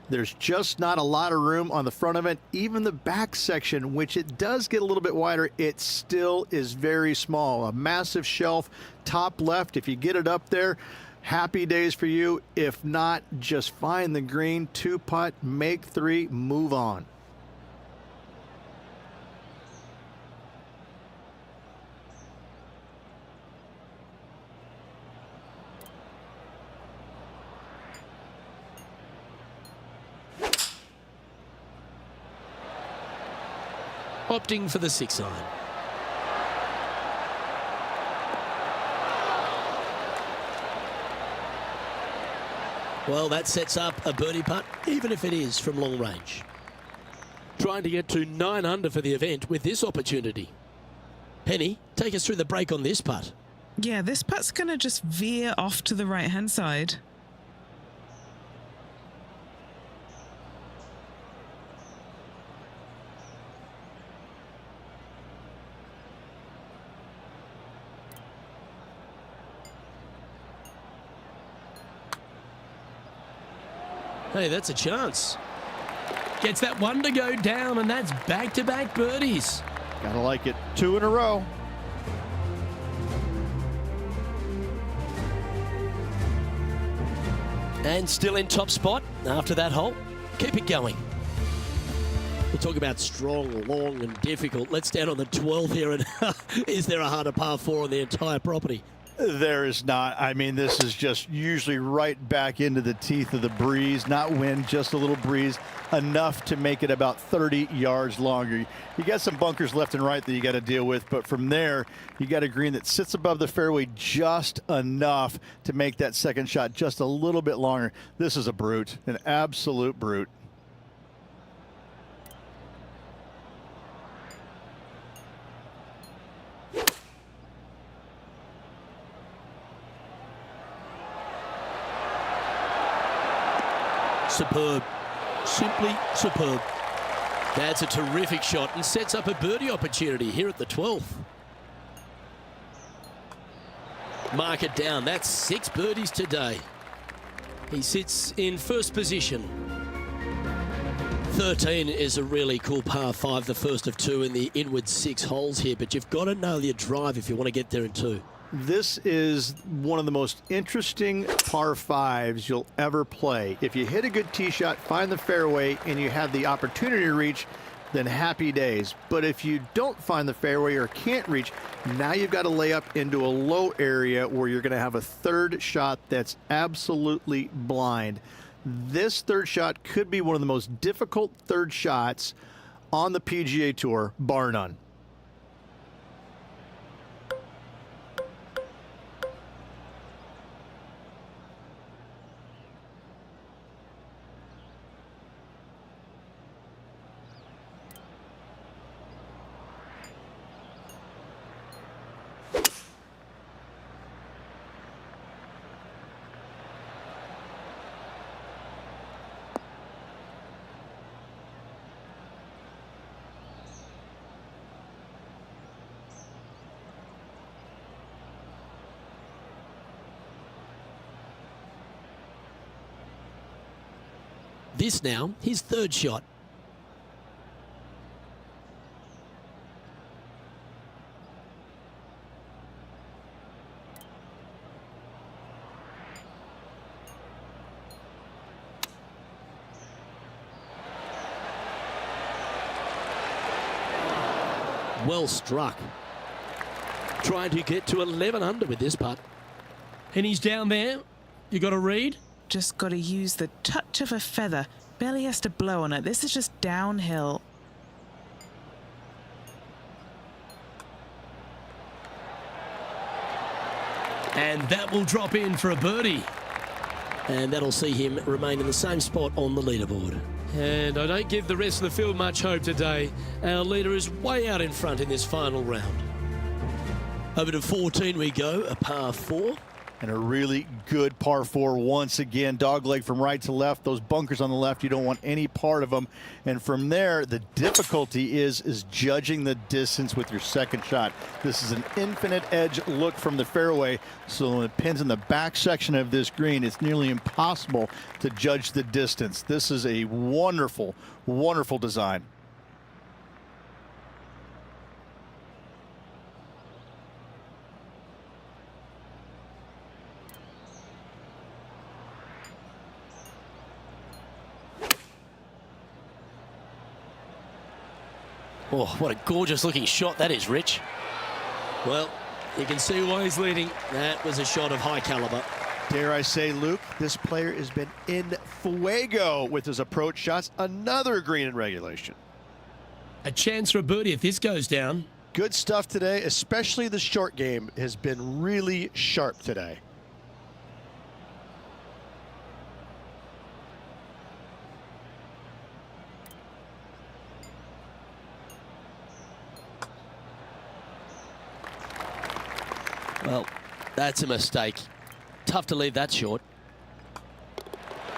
There's just not a lot of room on the front of it. Even the back section, which it does get a little bit wider, it still is very small. A massive shelf, top left. If you get it up there, happy days for you. If not, just find the green, 2-putt, make 3, move on. Opting for the 6-iron. Well, that sets up a birdie putt, even if it is from long range. Trying to get to 9 under for the event with this opportunity. Penny, take us through the break on this putt. Yeah, this putt's going to just veer off to the right-hand side. Hey, that's a chance. Gets that one to go down, and that's back-to-back birdies. Gotta like it. 2 in a row. And still in top spot after that hole. Keep it going. We'll talk about strong, long and difficult. Let's stand on the 12th here. And is there a harder par 4 on the entire property? There is not. I mean, this is just usually right back into the teeth of the breeze. Not wind, just a little breeze. Enough to make it about 30 yards longer. You got some bunkers left and right that you got to deal with, but from there, you got a green that sits above the fairway just enough to make that second shot just a little bit longer. This is a brute, an absolute brute. Superb. Simply superb. That's a terrific shot and sets up a birdie opportunity here at the 12th. Mark it down. That's 6 birdies today. He sits in first position. 13 is a really cool par 5, the first of 2 in the inward 6 holes here, but you've got to nail your drive if you want to get there in 2. This is one of the most interesting par 5s you'll ever play. If you hit a good tee shot, find the fairway, and you have the opportunity to reach, then happy days. But if you don't find the fairway or can't reach, now you've got to lay up into a low area where you're going to have a third shot that's absolutely blind. This third shot could be one of the most difficult third shots on the PGA Tour, bar none. This now, his third shot. Well struck. Trying to get to 11 under with this putt. And he's down there. You got to read. Just got to use the touch of a feather. Barely has to blow on it. This is just downhill. And that will drop in for a birdie. And that'll see him remain in the same spot on the leaderboard. And I don't give the rest of the field much hope today. Our leader is way out in front in this final round. Over to 14 we go, a par 4. and a really good par 4 once again. Dogleg from right to left. Those bunkers on the left, you don't want any part of them. And from there, the difficulty is judging the distance with your second shot. This is an infinite edge look from the fairway, so when it pins in the back section of this green, it's nearly impossible to judge the distance. This is a wonderful, wonderful design. Oh, what a gorgeous looking shot that is, Rich. Well, you can see why he's leading. That was a shot of high caliber. Dare I say, Luke, this player has been in fuego with his approach shots. Another green in regulation. A chance for a birdie if this goes down. Good stuff today, especially the short game has been really sharp today. Well, that's a mistake. Tough to leave that short.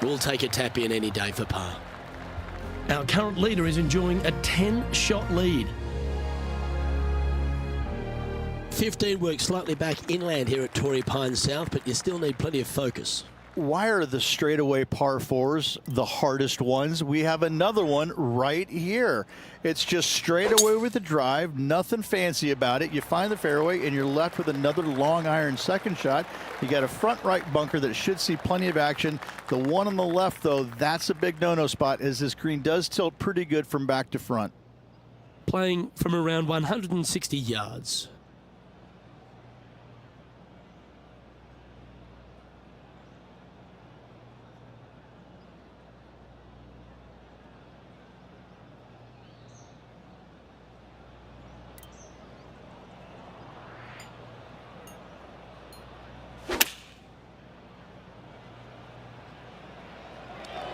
We'll take a tap in any day for par. Our current leader is enjoying a 10-shot lead. 15 works slightly back inland here at Torrey Pines South, but you still need plenty of focus. Why are the straightaway par 4s the hardest ones? We have another one right here. It's just straight away with the drive, nothing fancy about it. You find the fairway and you're left with another long iron second shot. You got a front right bunker that should see plenty of action. The one on the left, though, that's a big no-no spot, as this green does tilt pretty good from back to front. Playing from around 160 yards.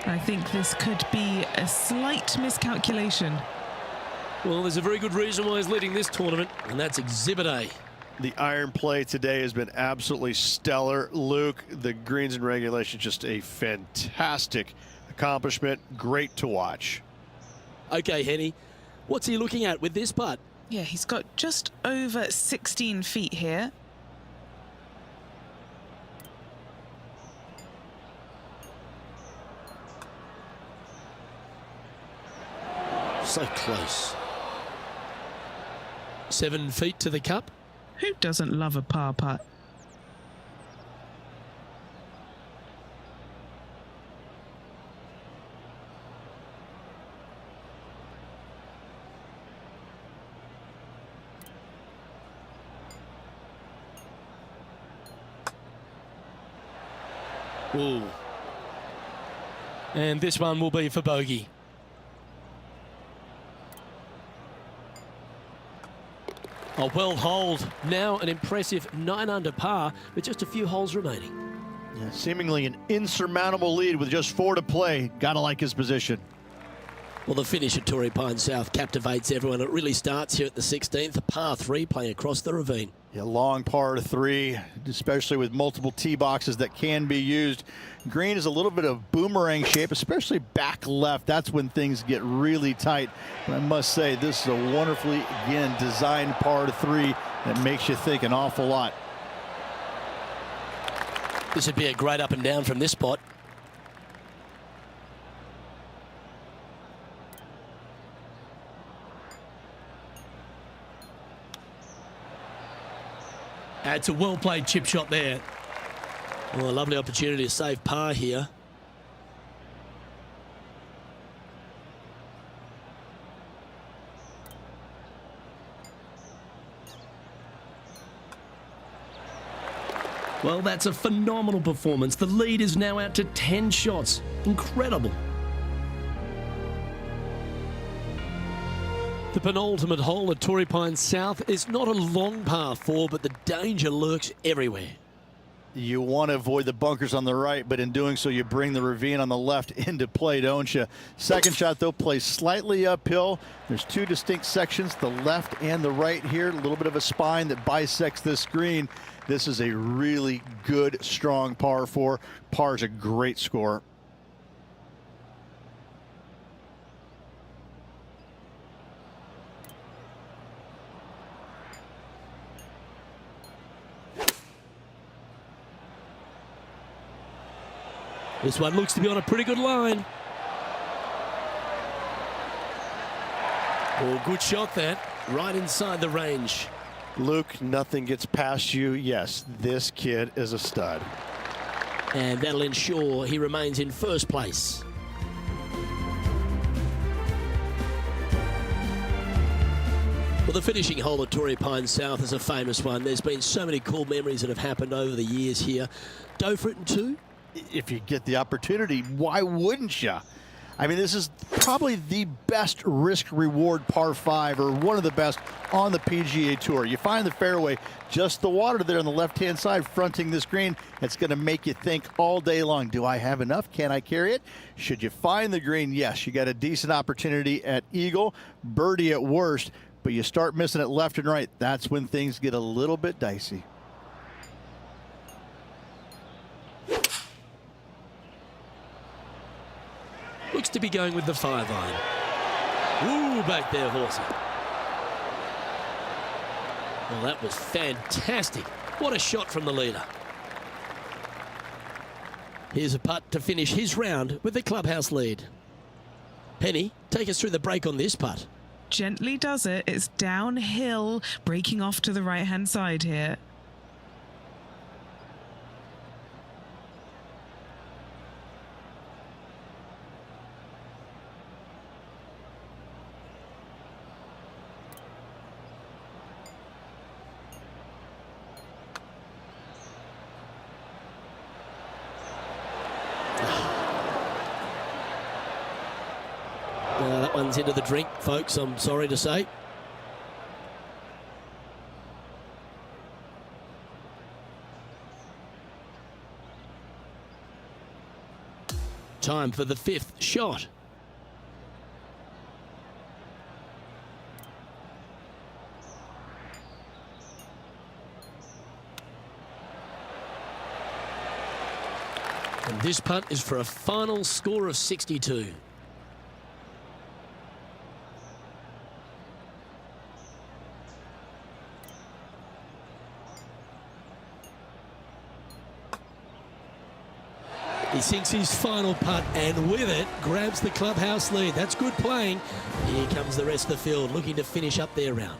I think this could be a slight miscalculation. Well, there's a very good reason why he's leading this tournament, and that's Exhibit A. The iron play today has been absolutely stellar. Luke, the greens in regulation, just a fantastic accomplishment. Great to watch. Okay, Henny, what's he looking at with this putt? Yeah, he's got just over 16 feet here. So close. 7 feet to the cup. Who doesn't love a par putt? Ooh. And this one will be for bogey. A well holed, now an impressive 9 under par with just a few holes remaining. Yeah, seemingly an insurmountable lead with just 4 to play. Gotta like his position. Well, the finish at Torrey Pines South captivates everyone. It really starts here at the 16th, a par 3 playing across the ravine. Yeah, long par 3, especially with multiple tee boxes that can be used. Green is a little bit of boomerang shape, especially back left. That's when things get really tight. And I must say, this is a wonderfully, again, designed par 3 that makes you think an awful lot. This would be a great up and down from this spot. It's a well-played chip shot there. Well, a lovely opportunity to save par here. Well, that's a phenomenal performance. The lead is now out to 10 shots. Incredible. The penultimate hole at Torrey Pines South is not a long par 4, but the danger lurks everywhere. You want to avoid the bunkers on the right, but in doing so, you bring the ravine on the left into play, don't you? Second shot, though, plays slightly uphill. There's two distinct sections, the left and the right here. A little bit of a spine that bisects this green. This is a really good, strong par 4. Par is a great score. This one looks to be on a pretty good line. Oh, good shot that. Right inside the range. Luke, nothing gets past you. Yes, this kid is a stud. And that'll ensure he remains in first place. Well, the finishing hole at Torrey Pines South is a famous one. There's been so many cool memories that have happened over the years here. Go for it in 2. If you get the opportunity, why wouldn't you? I mean, this is probably the best risk-reward par 5, or one of the best on the PGA Tour. You find the fairway, just the water there on the left-hand side fronting this green. It's going to make you think all day long, do I have enough? Can I carry it? Should you find the green? Yes, you got a decent opportunity at eagle, birdie at worst, but you start missing it left and right. That's when things get a little bit dicey. Looks to be going with the 5-iron. Ooh, back there, Horsey. Well, that was fantastic. What a shot from the leader. Here's a putt to finish his round with the clubhouse lead. Penny, take us through the break on this putt. Gently does it. It's downhill, breaking off to the right-hand side here. That one's into the drink, folks, I'm sorry to say. Time for the 5th shot. And this putt is for a final score of 62. He sinks his final putt and with it grabs the clubhouse lead. That's good playing. Here comes the rest of the field looking to finish up their round.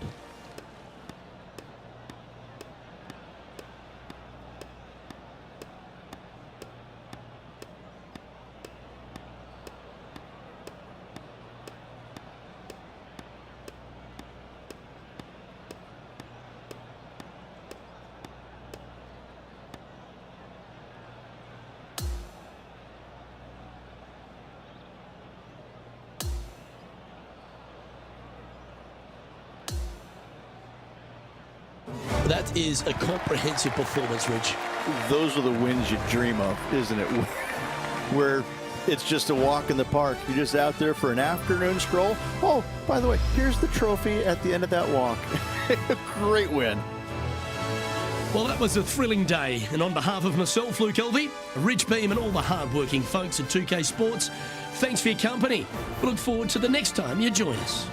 That is a comprehensive performance, Rich. Those are the wins you dream of, isn't it? Where it's just a walk in the park. You're just out there for an afternoon stroll. Oh, by the way, here's the trophy at the end of that walk. Great win. Well, that was a thrilling day. And on behalf of myself, Luke Elvey, Rich Beam, and all the hard-working folks at 2K Sports, thanks for your company. We look forward to the next time you join us.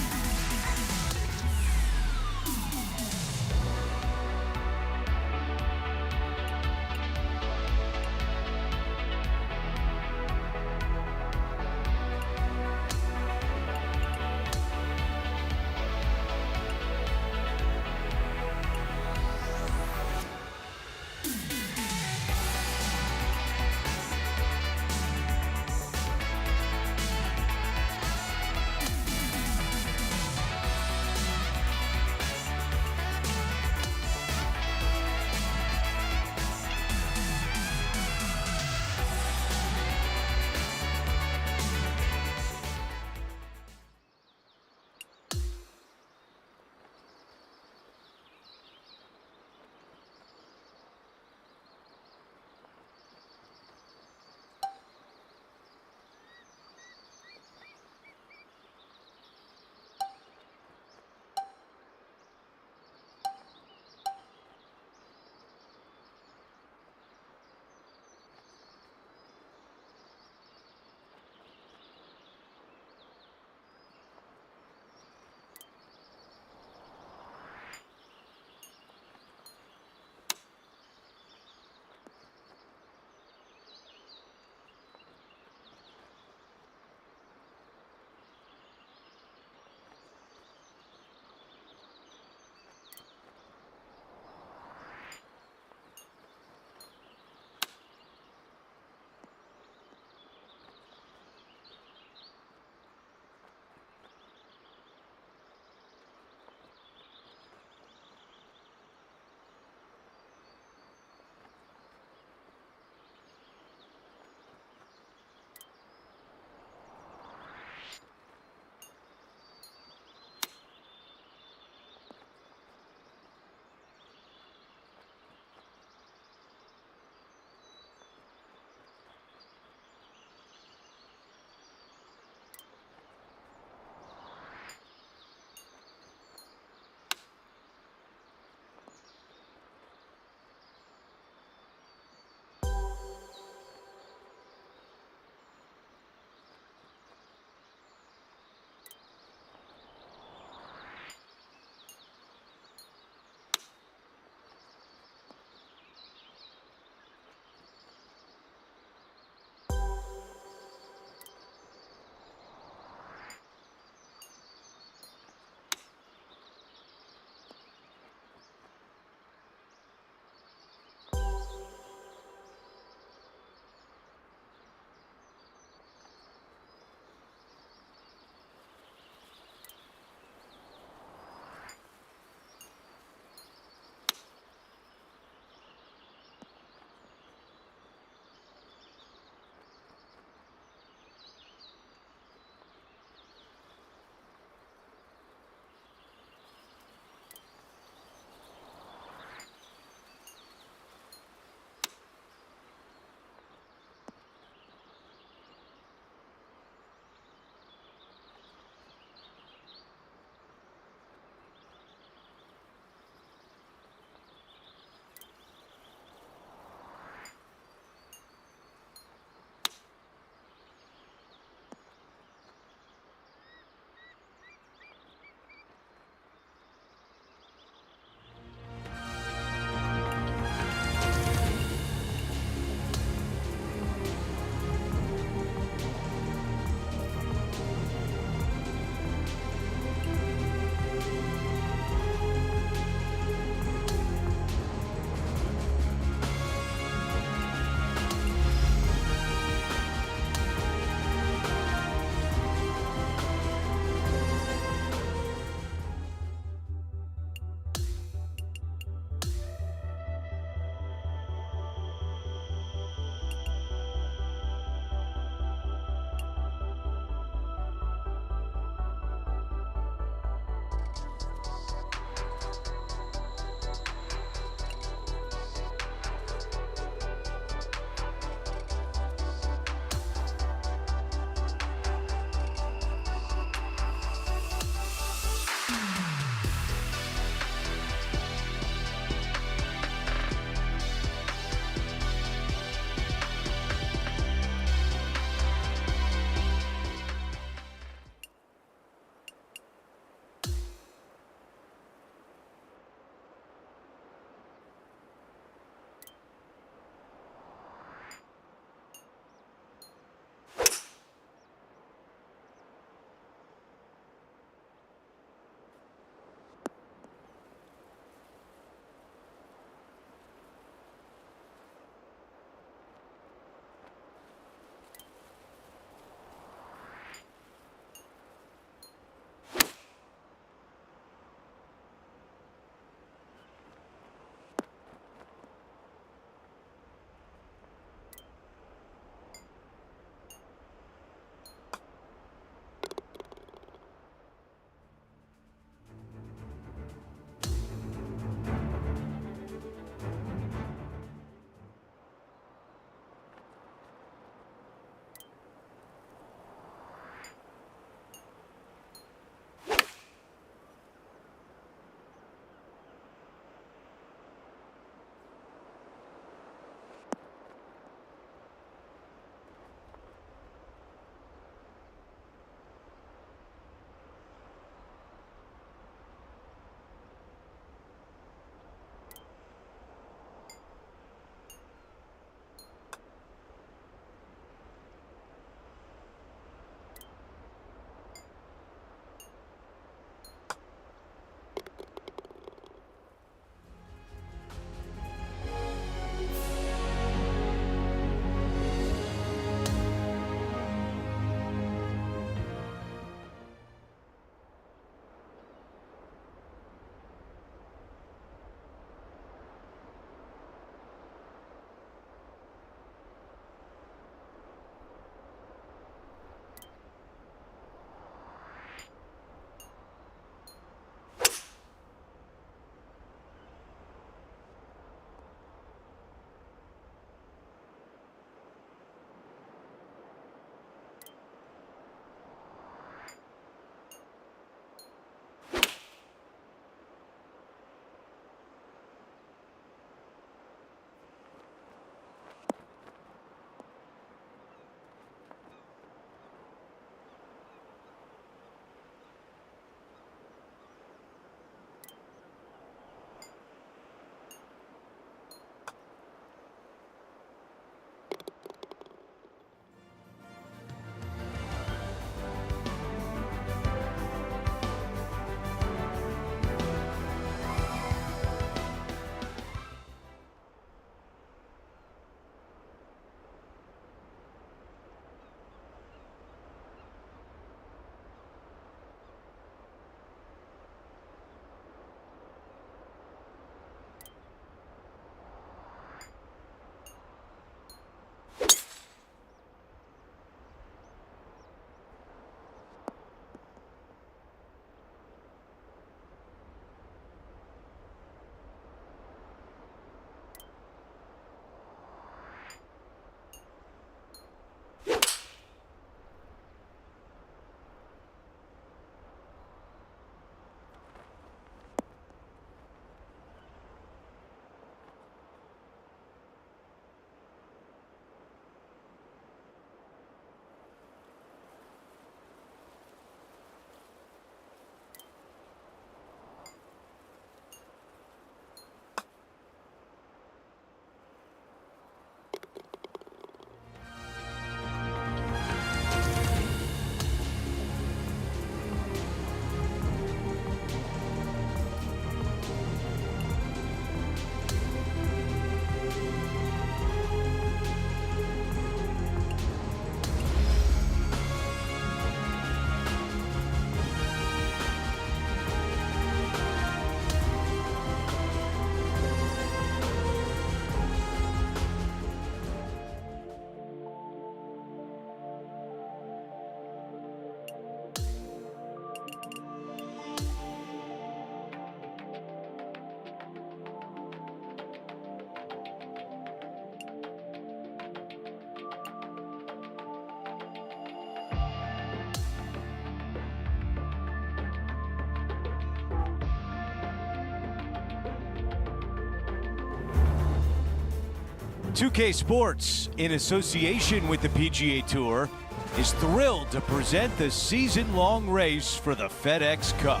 2K Sports, in association with the PGA Tour, is thrilled to present the season-long race for the FedEx Cup.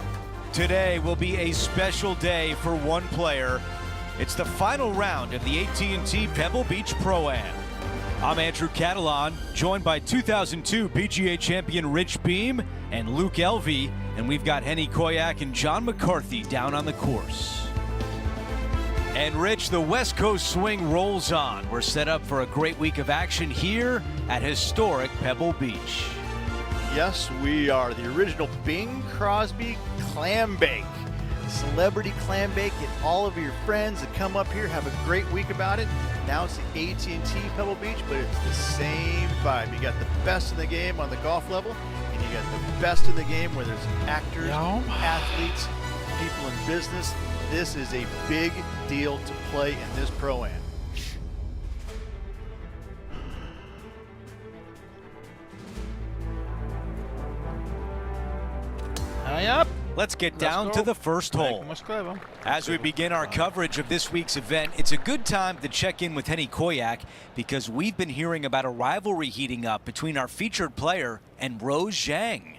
Today will be a special day for one player. It's the final round of the AT&T Pebble Beach Pro-Am. I'm Andrew Catalan, joined by 2002 PGA champion Rich Beem and Luke Elvey, and we've got Henny Koyak and John McCarthy down on the course. And Rich, the West Coast swing rolls on. We're set up for a great week of action here at historic Pebble Beach. Yes, we are. The original Bing Crosby Clam Bake. Celebrity clam bake. Get all of your friends that come up here, have a great week about it. Now it's the AT&T Pebble Beach, but it's the same vibe. You got the best in the game on the golf level, and you got the best in the game where there's actors, athletes, people in business. This is a big deal to play in this Pro-Am. Hurry up. Let's get down to the first hole. As we begin our coverage of this week's event, it's a good time to check in with Henny Koyak because we've been hearing about a rivalry heating up between our featured player and Rose Zhang.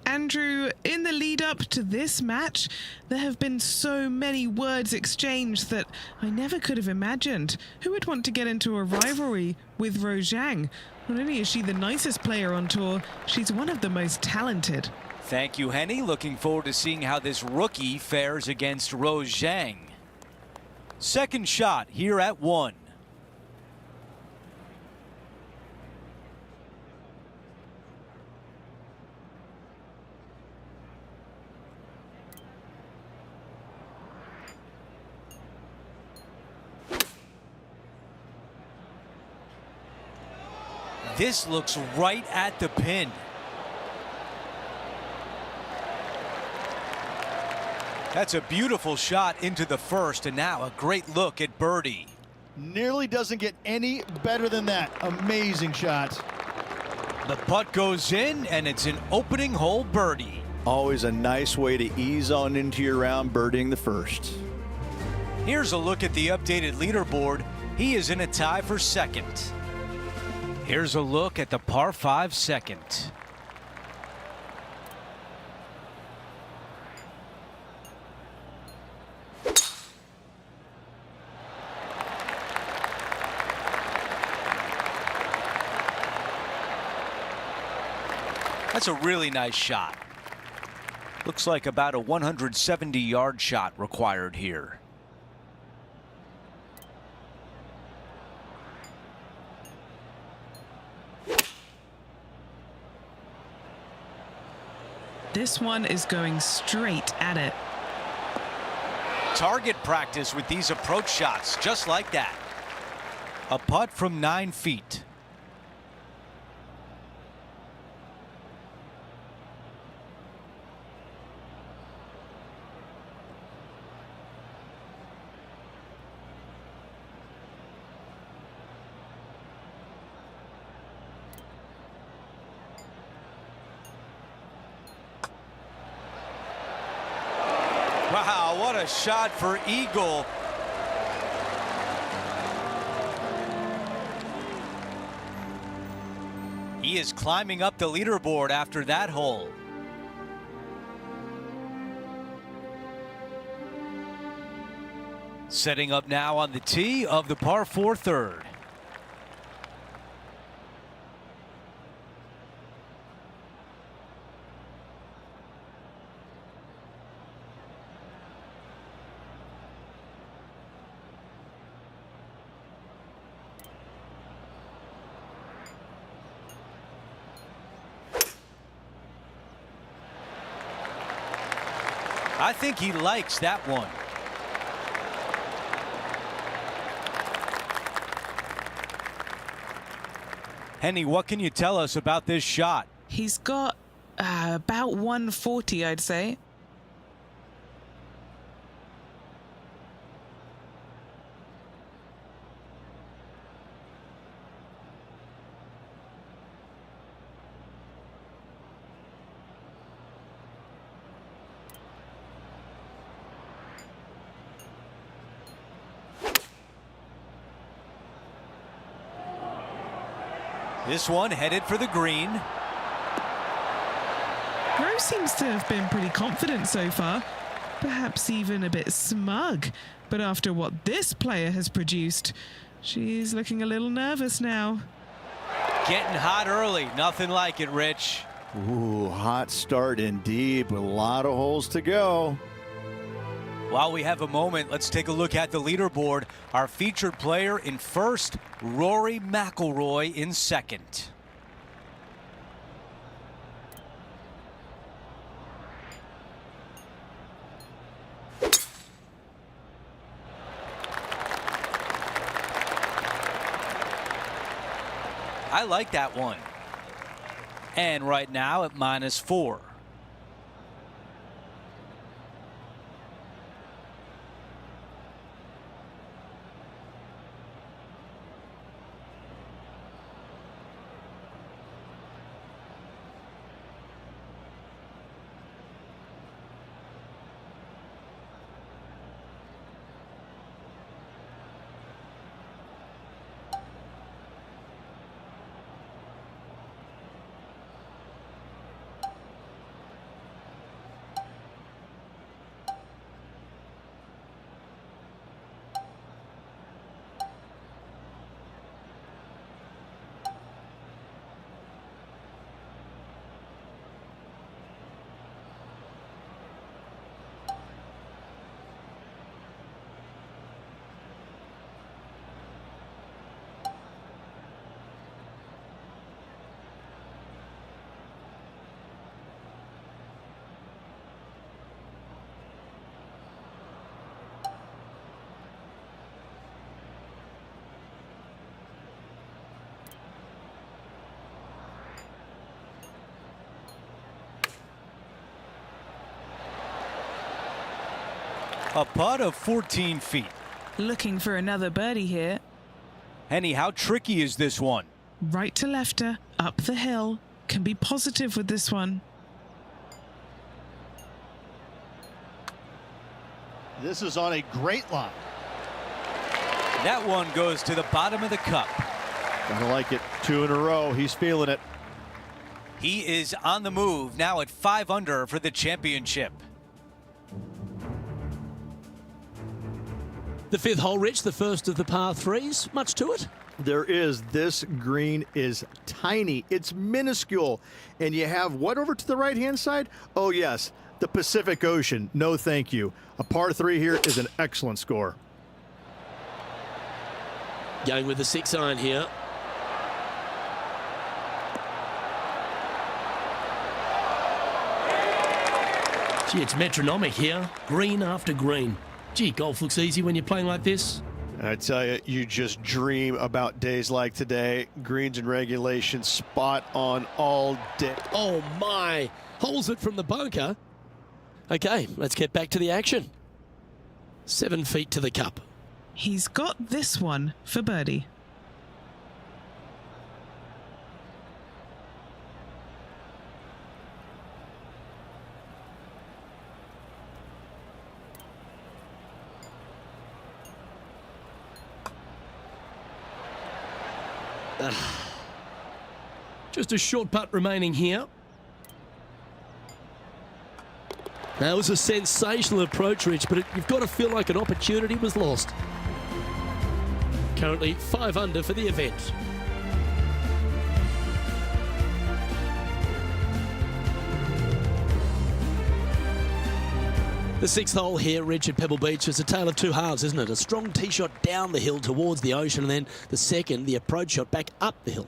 Andrew, in the lead up to this match, there have been so many words exchanged that I never could have imagined. Who would want to get into a rivalry with Rose Zhang? Not only is she the nicest player on tour, she's one of the most talented. Thank you, Henny. Looking forward to seeing how this rookie fares against Rose Zhang. Second shot here at 1. This looks right at the pin. That's a beautiful shot into the first, and now a great look at birdie. Nearly doesn't get any better than that. Amazing shot. The putt goes in, and it's an opening hole birdie. Always a nice way to ease on into your round, birdieing the first. Here's a look at the updated leaderboard. He is in a tie for second. Here's a look at the par 5 second. That's a really nice shot. Looks like about a 170-yard shot required here. This one is going straight at it. Target practice with these approach shots, just like that. A putt from 9 feet. Wow, what a shot for eagle. He is climbing up the leaderboard after that hole. Setting up now on the tee of the par 4 third. I think he likes that one. Henny, what can you tell us about this shot? He's got about 140, I'd say. This one headed for the green. Rose seems to have been pretty confident so far, perhaps even a bit smug. But after what this player has produced, she's looking a little nervous now. Getting hot early. Nothing like it, Rich. Ooh, hot start indeed, but a lot of holes to go. While we have a moment, let's take a look at the leaderboard. Our featured player in first, Rory McIlroy in second. I like that one. And right now at -4. A putt of 14 feet. Looking for another birdie here. Henny, how tricky is this one? Right to lefter, up the hill. Can be positive with this one. This is on a great line. That one goes to the bottom of the cup. Gotta like it. 2 in a row. He's feeling it. He is on the move now at 5 under for the championship. The fifth hole, Rich, the first of the par threes. Much to it? There is. This green is tiny. It's minuscule. And you have what over to the right-hand side? Oh, yes, the Pacific Ocean. No, thank you. A par 3 here is an excellent score. Going with the 6 iron here. Gee, it's metronomic here. Green after green. Gee, golf looks easy when you're playing like this. I tell you, you just dream about days like today. Greens and regulation spot on all day. Oh my! Holes it from the bunker. Okay, let's get back to the action. 7 feet to the cup. He's got this one for birdie. Just a short putt remaining here. That was a sensational approach, Rich, but you've got to feel like an opportunity was lost. Currently 5 under for the event. The 6th hole here, Rich, at Pebble Beach, is a tale of two halves, isn't it? A strong tee shot down the hill towards the ocean, and then the second, the approach shot back up the hill.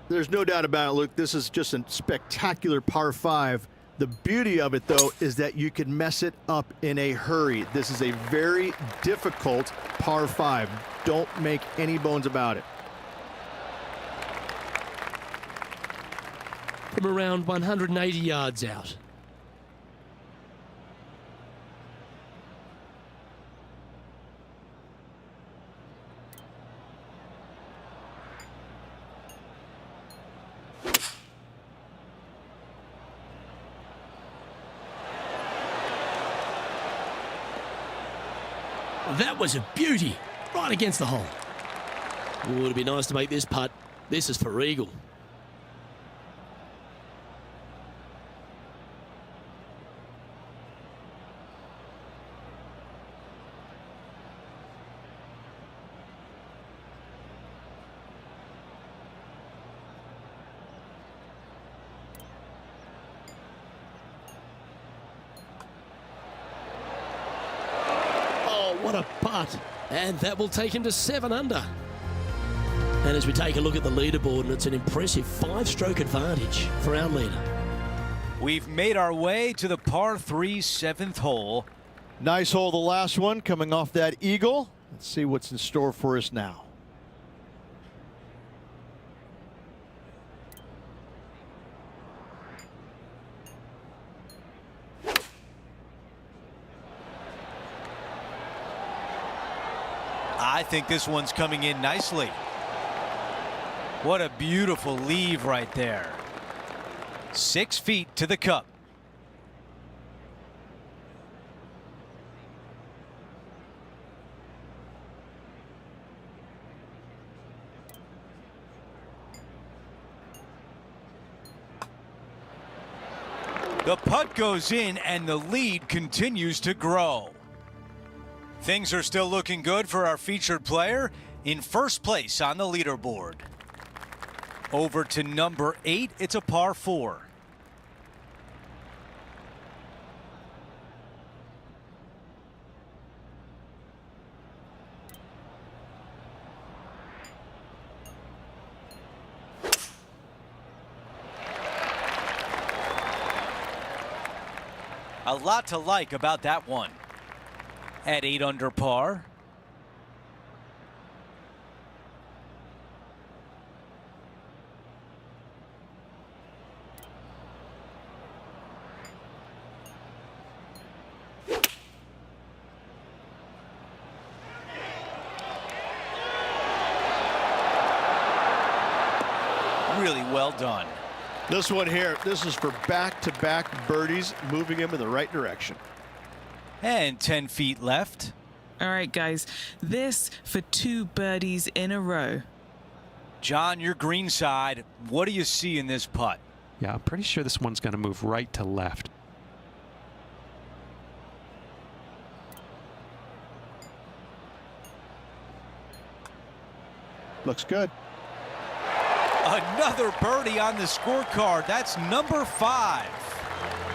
There's no doubt about it, Luke. This is just a spectacular par 5. The beauty of it, though, is that you can mess it up in a hurry. This is a very difficult par 5. Don't make any bones about it. From around 180 yards out. That was a beauty, right against the hole. Ooh, it'd be nice to make this putt. This is for eagle. what a putt. And that will take him to 7 under. And as we take a look at the leaderboard, and it's an impressive 5-stroke advantage for our leader. We've made our way to the par 3 7th hole. Nice hole, the last one, coming off that eagle. Let's see what's in store for us now. I think this one's coming in nicely. What a beautiful leave right there. 6 feet to the cup. The putt goes in and the lead continues to grow. Things are still looking good for our featured player in first place on the leaderboard. Over to number 8, it's a par 4. A lot to like about that one. At 8 under par. Really well done. This one here, this is for back-to-back birdies, moving him in the right direction. And 10 feet left. All right, guys, this for 2 birdies in a row. John, your green side, what do you see in this putt? Yeah, I'm pretty sure this one's going to move right to left. Looks good. Another birdie on the scorecard. That's number 5.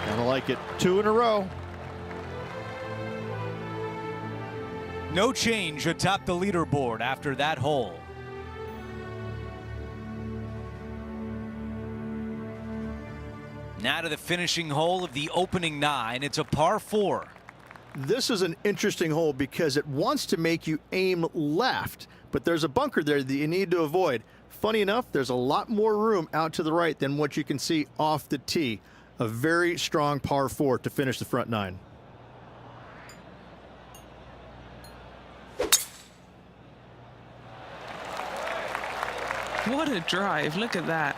Gonna like it. 2 in a row. No change atop the leaderboard after that hole. Now to the finishing hole of the opening 9. It's a par 4. This is an interesting hole because it wants to make you aim left, but there's a bunker there that you need to avoid. Funny enough, there's a lot more room out to the right than what you can see off the tee. A very strong par 4 to finish the front 9. What a drive. Look at that.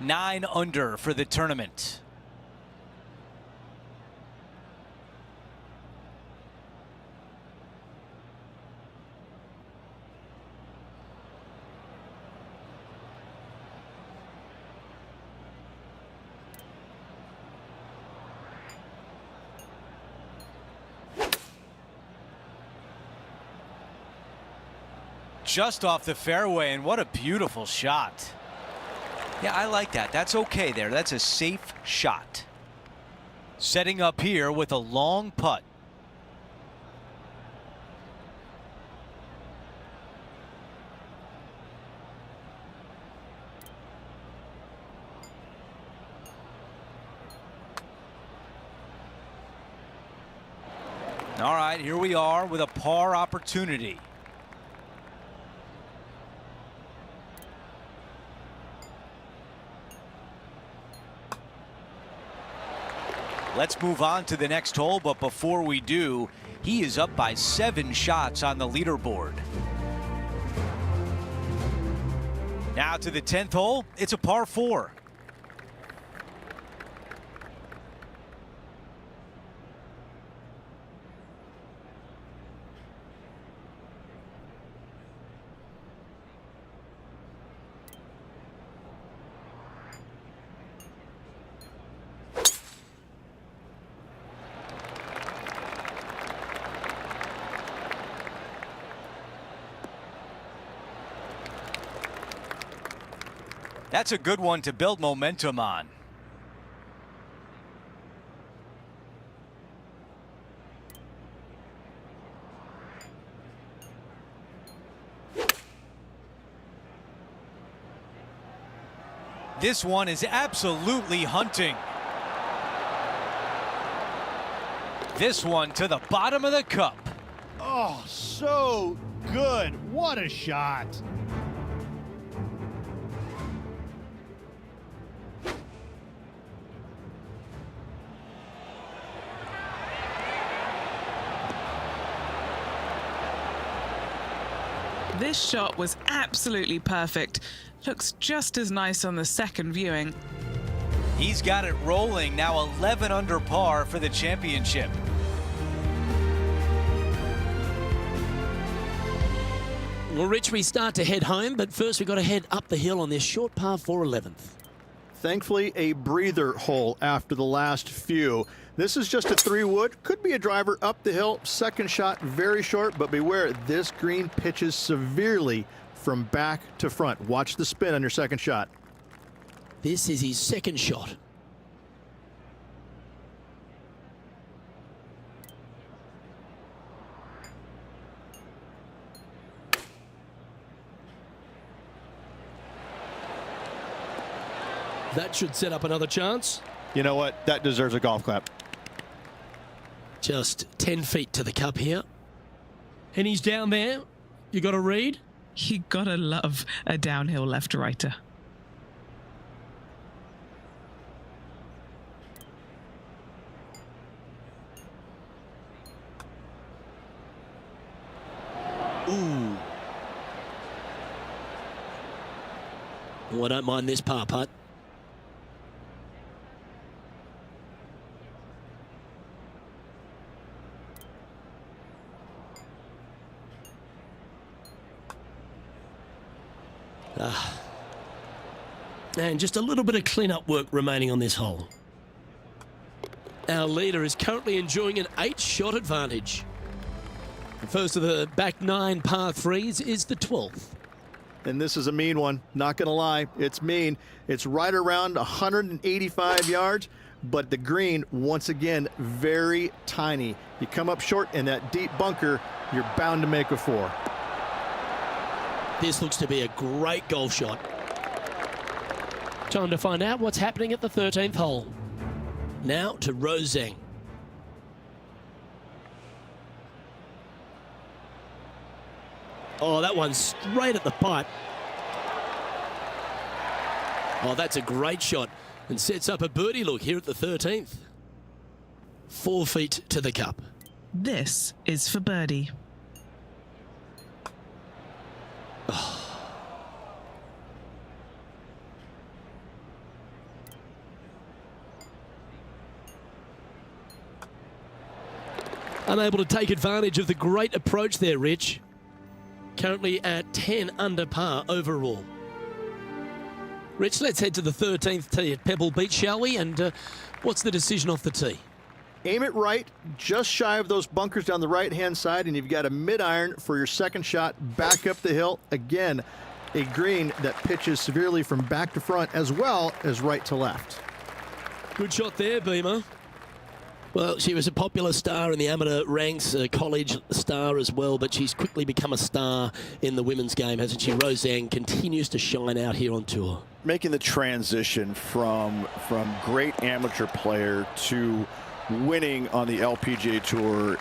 Nine under for the tournament. Just off the fairway, and what a beautiful shot. Yeah, I like that. That's okay there. That's a safe shot. Setting up here with a long putt. All right, here we are with a par opportunity. Let's move on to the next hole, but before we do, he is up by 7 shots on the leaderboard. Now to the 10th hole, it's a par 4. That's a good one to build momentum on. This one is absolutely hunting. This one to the bottom of the cup. Oh, so good. What a shot. This shot was absolutely perfect. Looks just as nice on the second viewing. He's got it rolling, now 11 under par for the championship. Well, Rich, we start to head home, but first we've got to head up the hill on this short par 4 11th. Thankfully, a breather hole after the last few. This is just a 3-wood. Could be a driver up the hill. Second shot, very short, but beware, this green pitches severely from back to front. Watch the spin on your second shot. This is his second shot. That should set up another chance. You know what? That deserves a golf clap. Just 10 feet to the cup here. And he's down there. You got to read. You gotta love a downhill left-righter. Ooh. Oh, I don't mind this par putt. And just a little bit of clean-up work remaining on this hole. Our leader is currently enjoying an 8-shot advantage. The first of the back 9 par 3s is the 12th. And this is a mean one. Not going to lie. It's mean. It's right around 185 yards, but the green, once again, very tiny. You come up short in that deep bunker, you're bound to make a 4. This looks to be a great golf shot. Time to find out what's happening at the 13th hole. Now to Roseng. Oh, that one's straight at the pipe. Oh, that's a great shot and sets up a birdie look here at the 13th. 4 feet to the cup. This is for birdie. Unable to take advantage of the great approach there, Rich. Currently at 10 under par overall. Rich, let's head to the 13th tee at Pebble Beach, shall we? And what's the decision off the tee? Aim it right, just shy of those bunkers down the right-hand side, and you've got a mid-iron for your second shot back up the hill. Again, a green that pitches severely from back to front as well as right to left. Good shot there, Beamer. Well, she was a popular star in the amateur ranks, a college star as well, but she's quickly become a star in the women's game, hasn't she? Roseng continues to shine out here on tour. Making the transition from great amateur player to winning on the LPGA Tour,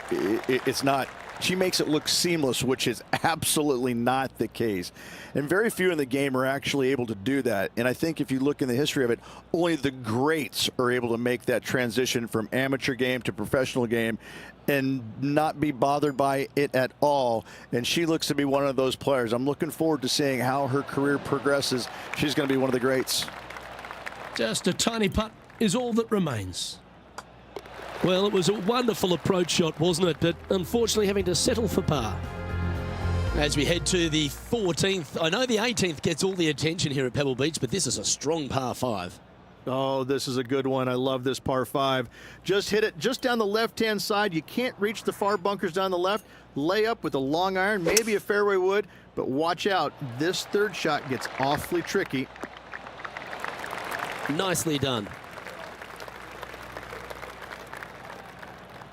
it's not. She makes it look seamless, which is absolutely not the case. And very few in the game are actually able to do that. And I think if you look in the history of it, only the greats are able to make that transition from amateur game to professional game and not be bothered by it at all. And she looks to be one of those players. I'm looking forward to seeing how her career progresses. She's going to be one of the greats. Just a tiny putt is all that remains. Well, it was a wonderful approach shot, wasn't it? But unfortunately having to settle for par. As we head to the 14th, I know the 18th gets all the attention here at Pebble Beach, but this is a strong par 5. Oh, this is a good one. I love this par 5. Just hit it just down the left-hand side. You can't reach the far bunkers down the left. Lay up with a long iron, maybe a fairway wood, but watch out. This third shot gets awfully tricky. Nicely done.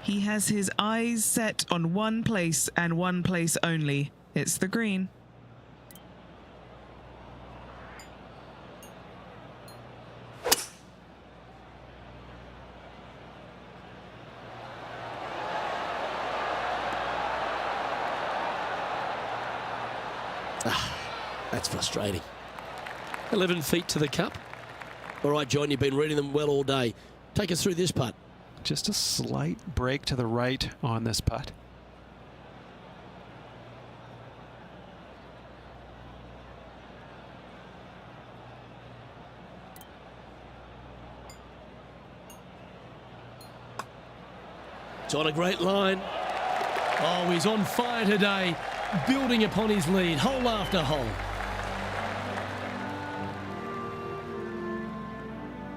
He has his eyes set on one place and one place only. It's the green. That's frustrating. 11 feet to the cup. All right, John, you've been reading them well all day. Take us through this putt. Just a slight break to the right on this putt. It's on a great line. Oh, he's on fire today, building upon his lead, hole after hole.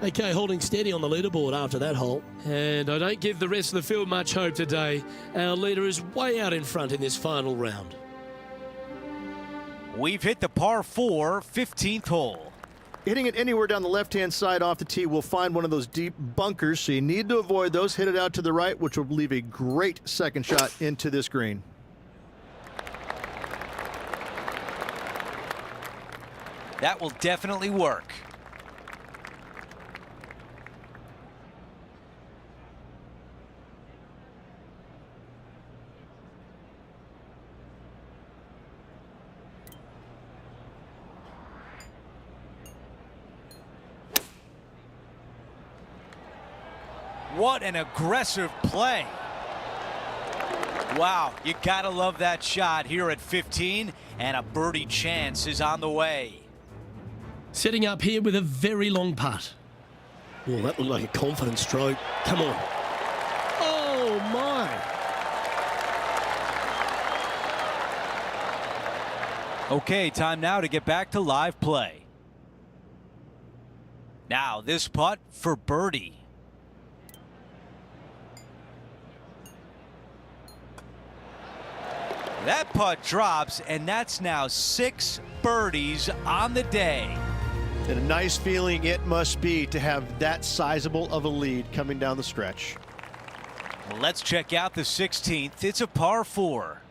Okay, holding steady on the leaderboard after that hole. And I don't give the rest of the field much hope today. Our leader is way out in front in this final round. We've hit the par 4 15th hole. Hitting it anywhere down the left-hand side off the tee will find one of those deep bunkers, so you need to avoid those. Hit it out to the right, which will leave a great second shot into this green. That will definitely work. What an aggressive play. Wow, you gotta love that shot here at 15, and a birdie chance is on the way. Setting up here with a very long putt. Oh, that looked like a confident stroke. Come on. Oh, my. Okay, time now to get back to live play. Now this putt for birdie. That putt drops, and that's now 6 birdies on the day. And a nice feeling it must be to have that sizable of a lead coming down the stretch. Well, let's check out the 16th. It's a par 4.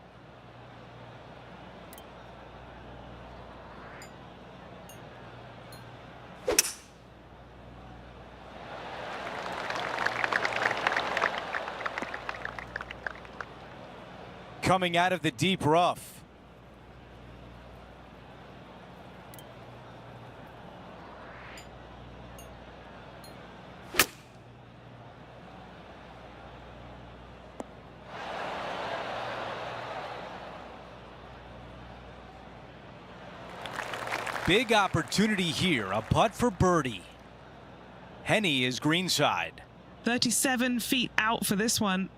Coming out of the deep rough. Big opportunity here, a putt for birdie. Henny is greenside. 37 feet out for this one.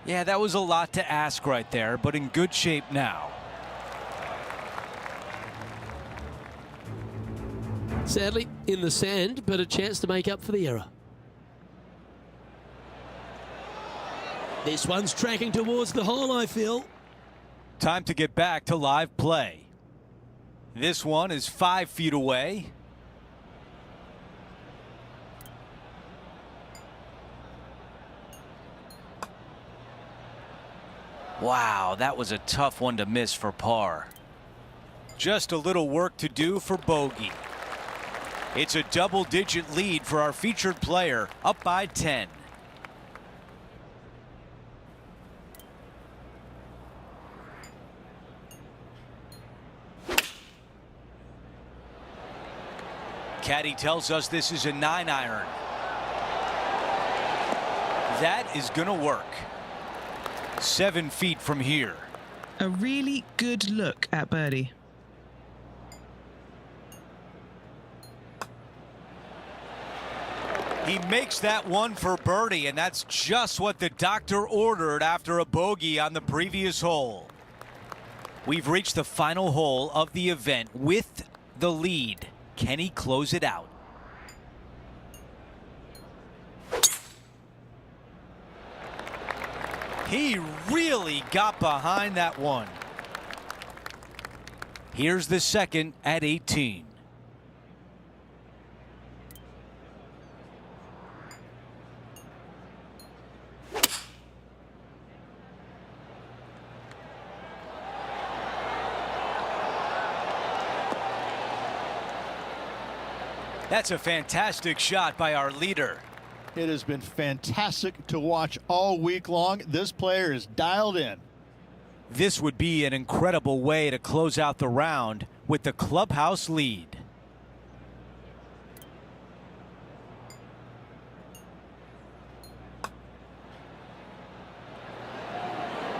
Yeah, that was a lot to ask right there, but in good shape now. Sadly, in the sand, but a chance to make up for the error. This one's tracking towards the hole, I feel. Time to get back to live play. This one is 5 feet away. Wow, that was a tough one to miss for par. Just a little work to do for bogey. It's a double-digit lead for our featured player, up by 10. Caddy tells us this is a 9-iron. That is gonna work. 7 feet from here. A really good look at birdie. He makes that one for birdie, and that's just what the doctor ordered after a bogey on the previous hole. We've reached the final hole of the event with the lead. Can he close it out? He really got behind that one. Here's the second at 18. That's a fantastic shot by our leader. It has been fantastic to watch all week long. This player is dialed in. This would be an incredible way to close out the round with the clubhouse lead.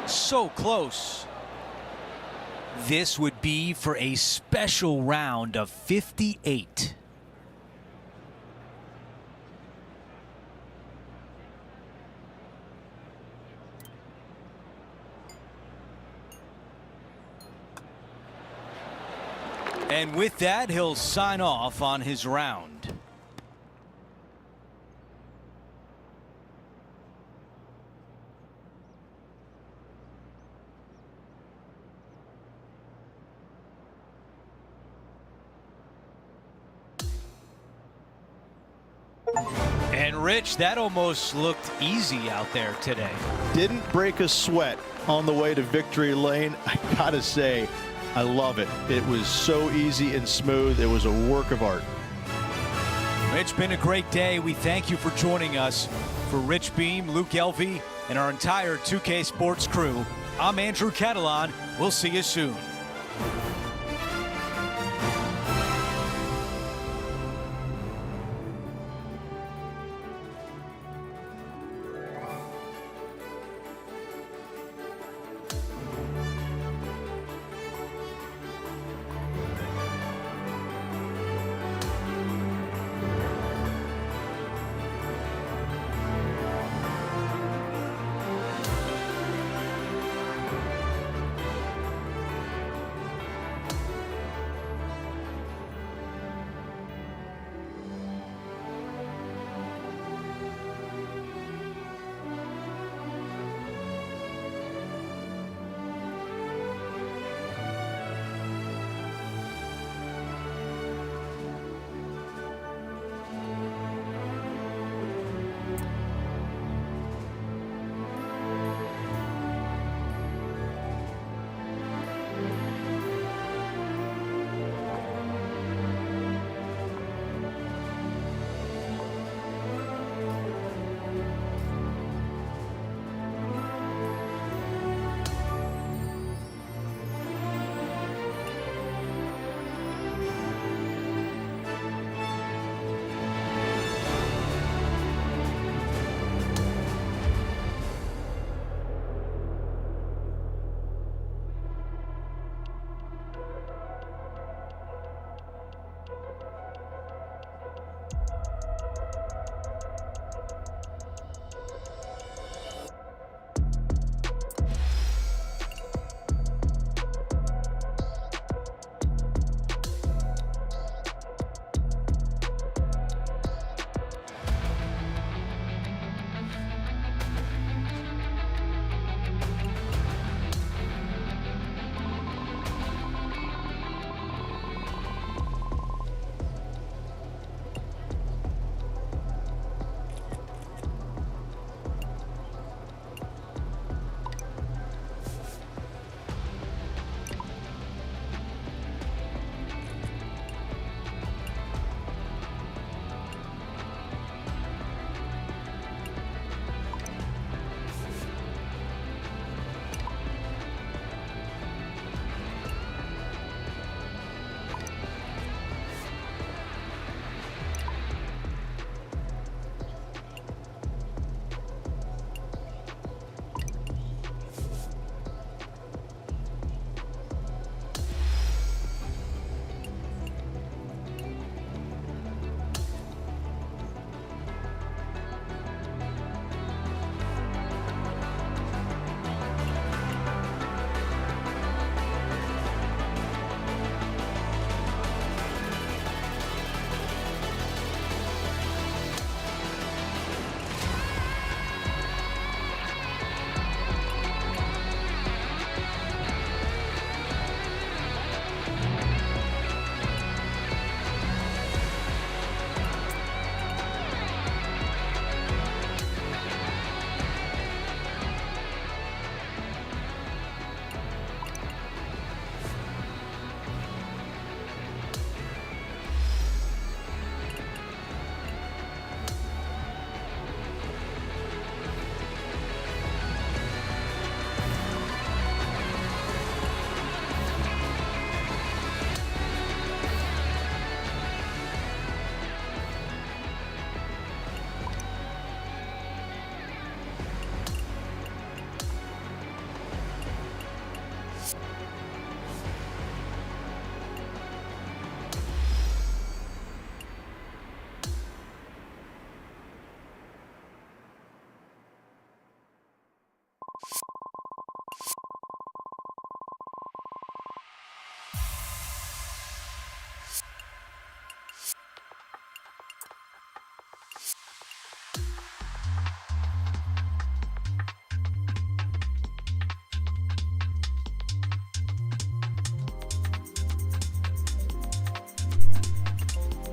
So close. This would be for a special round of 58. And with that, he'll sign off on his round. And Rich, that almost looked easy out there today. Didn't break a sweat on the way to victory lane. I gotta say, I love it. It was so easy and smooth. It was a work of art. It's been a great day. We thank you for joining us. For Rich Beam, Luke Elvey, and our entire 2K Sports crew, I'm Andrew Catalan. We'll see you soon.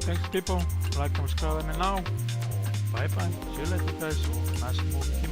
Thanks, people. Like and subscribe now. Bye bye. See you later, guys. Nice movie.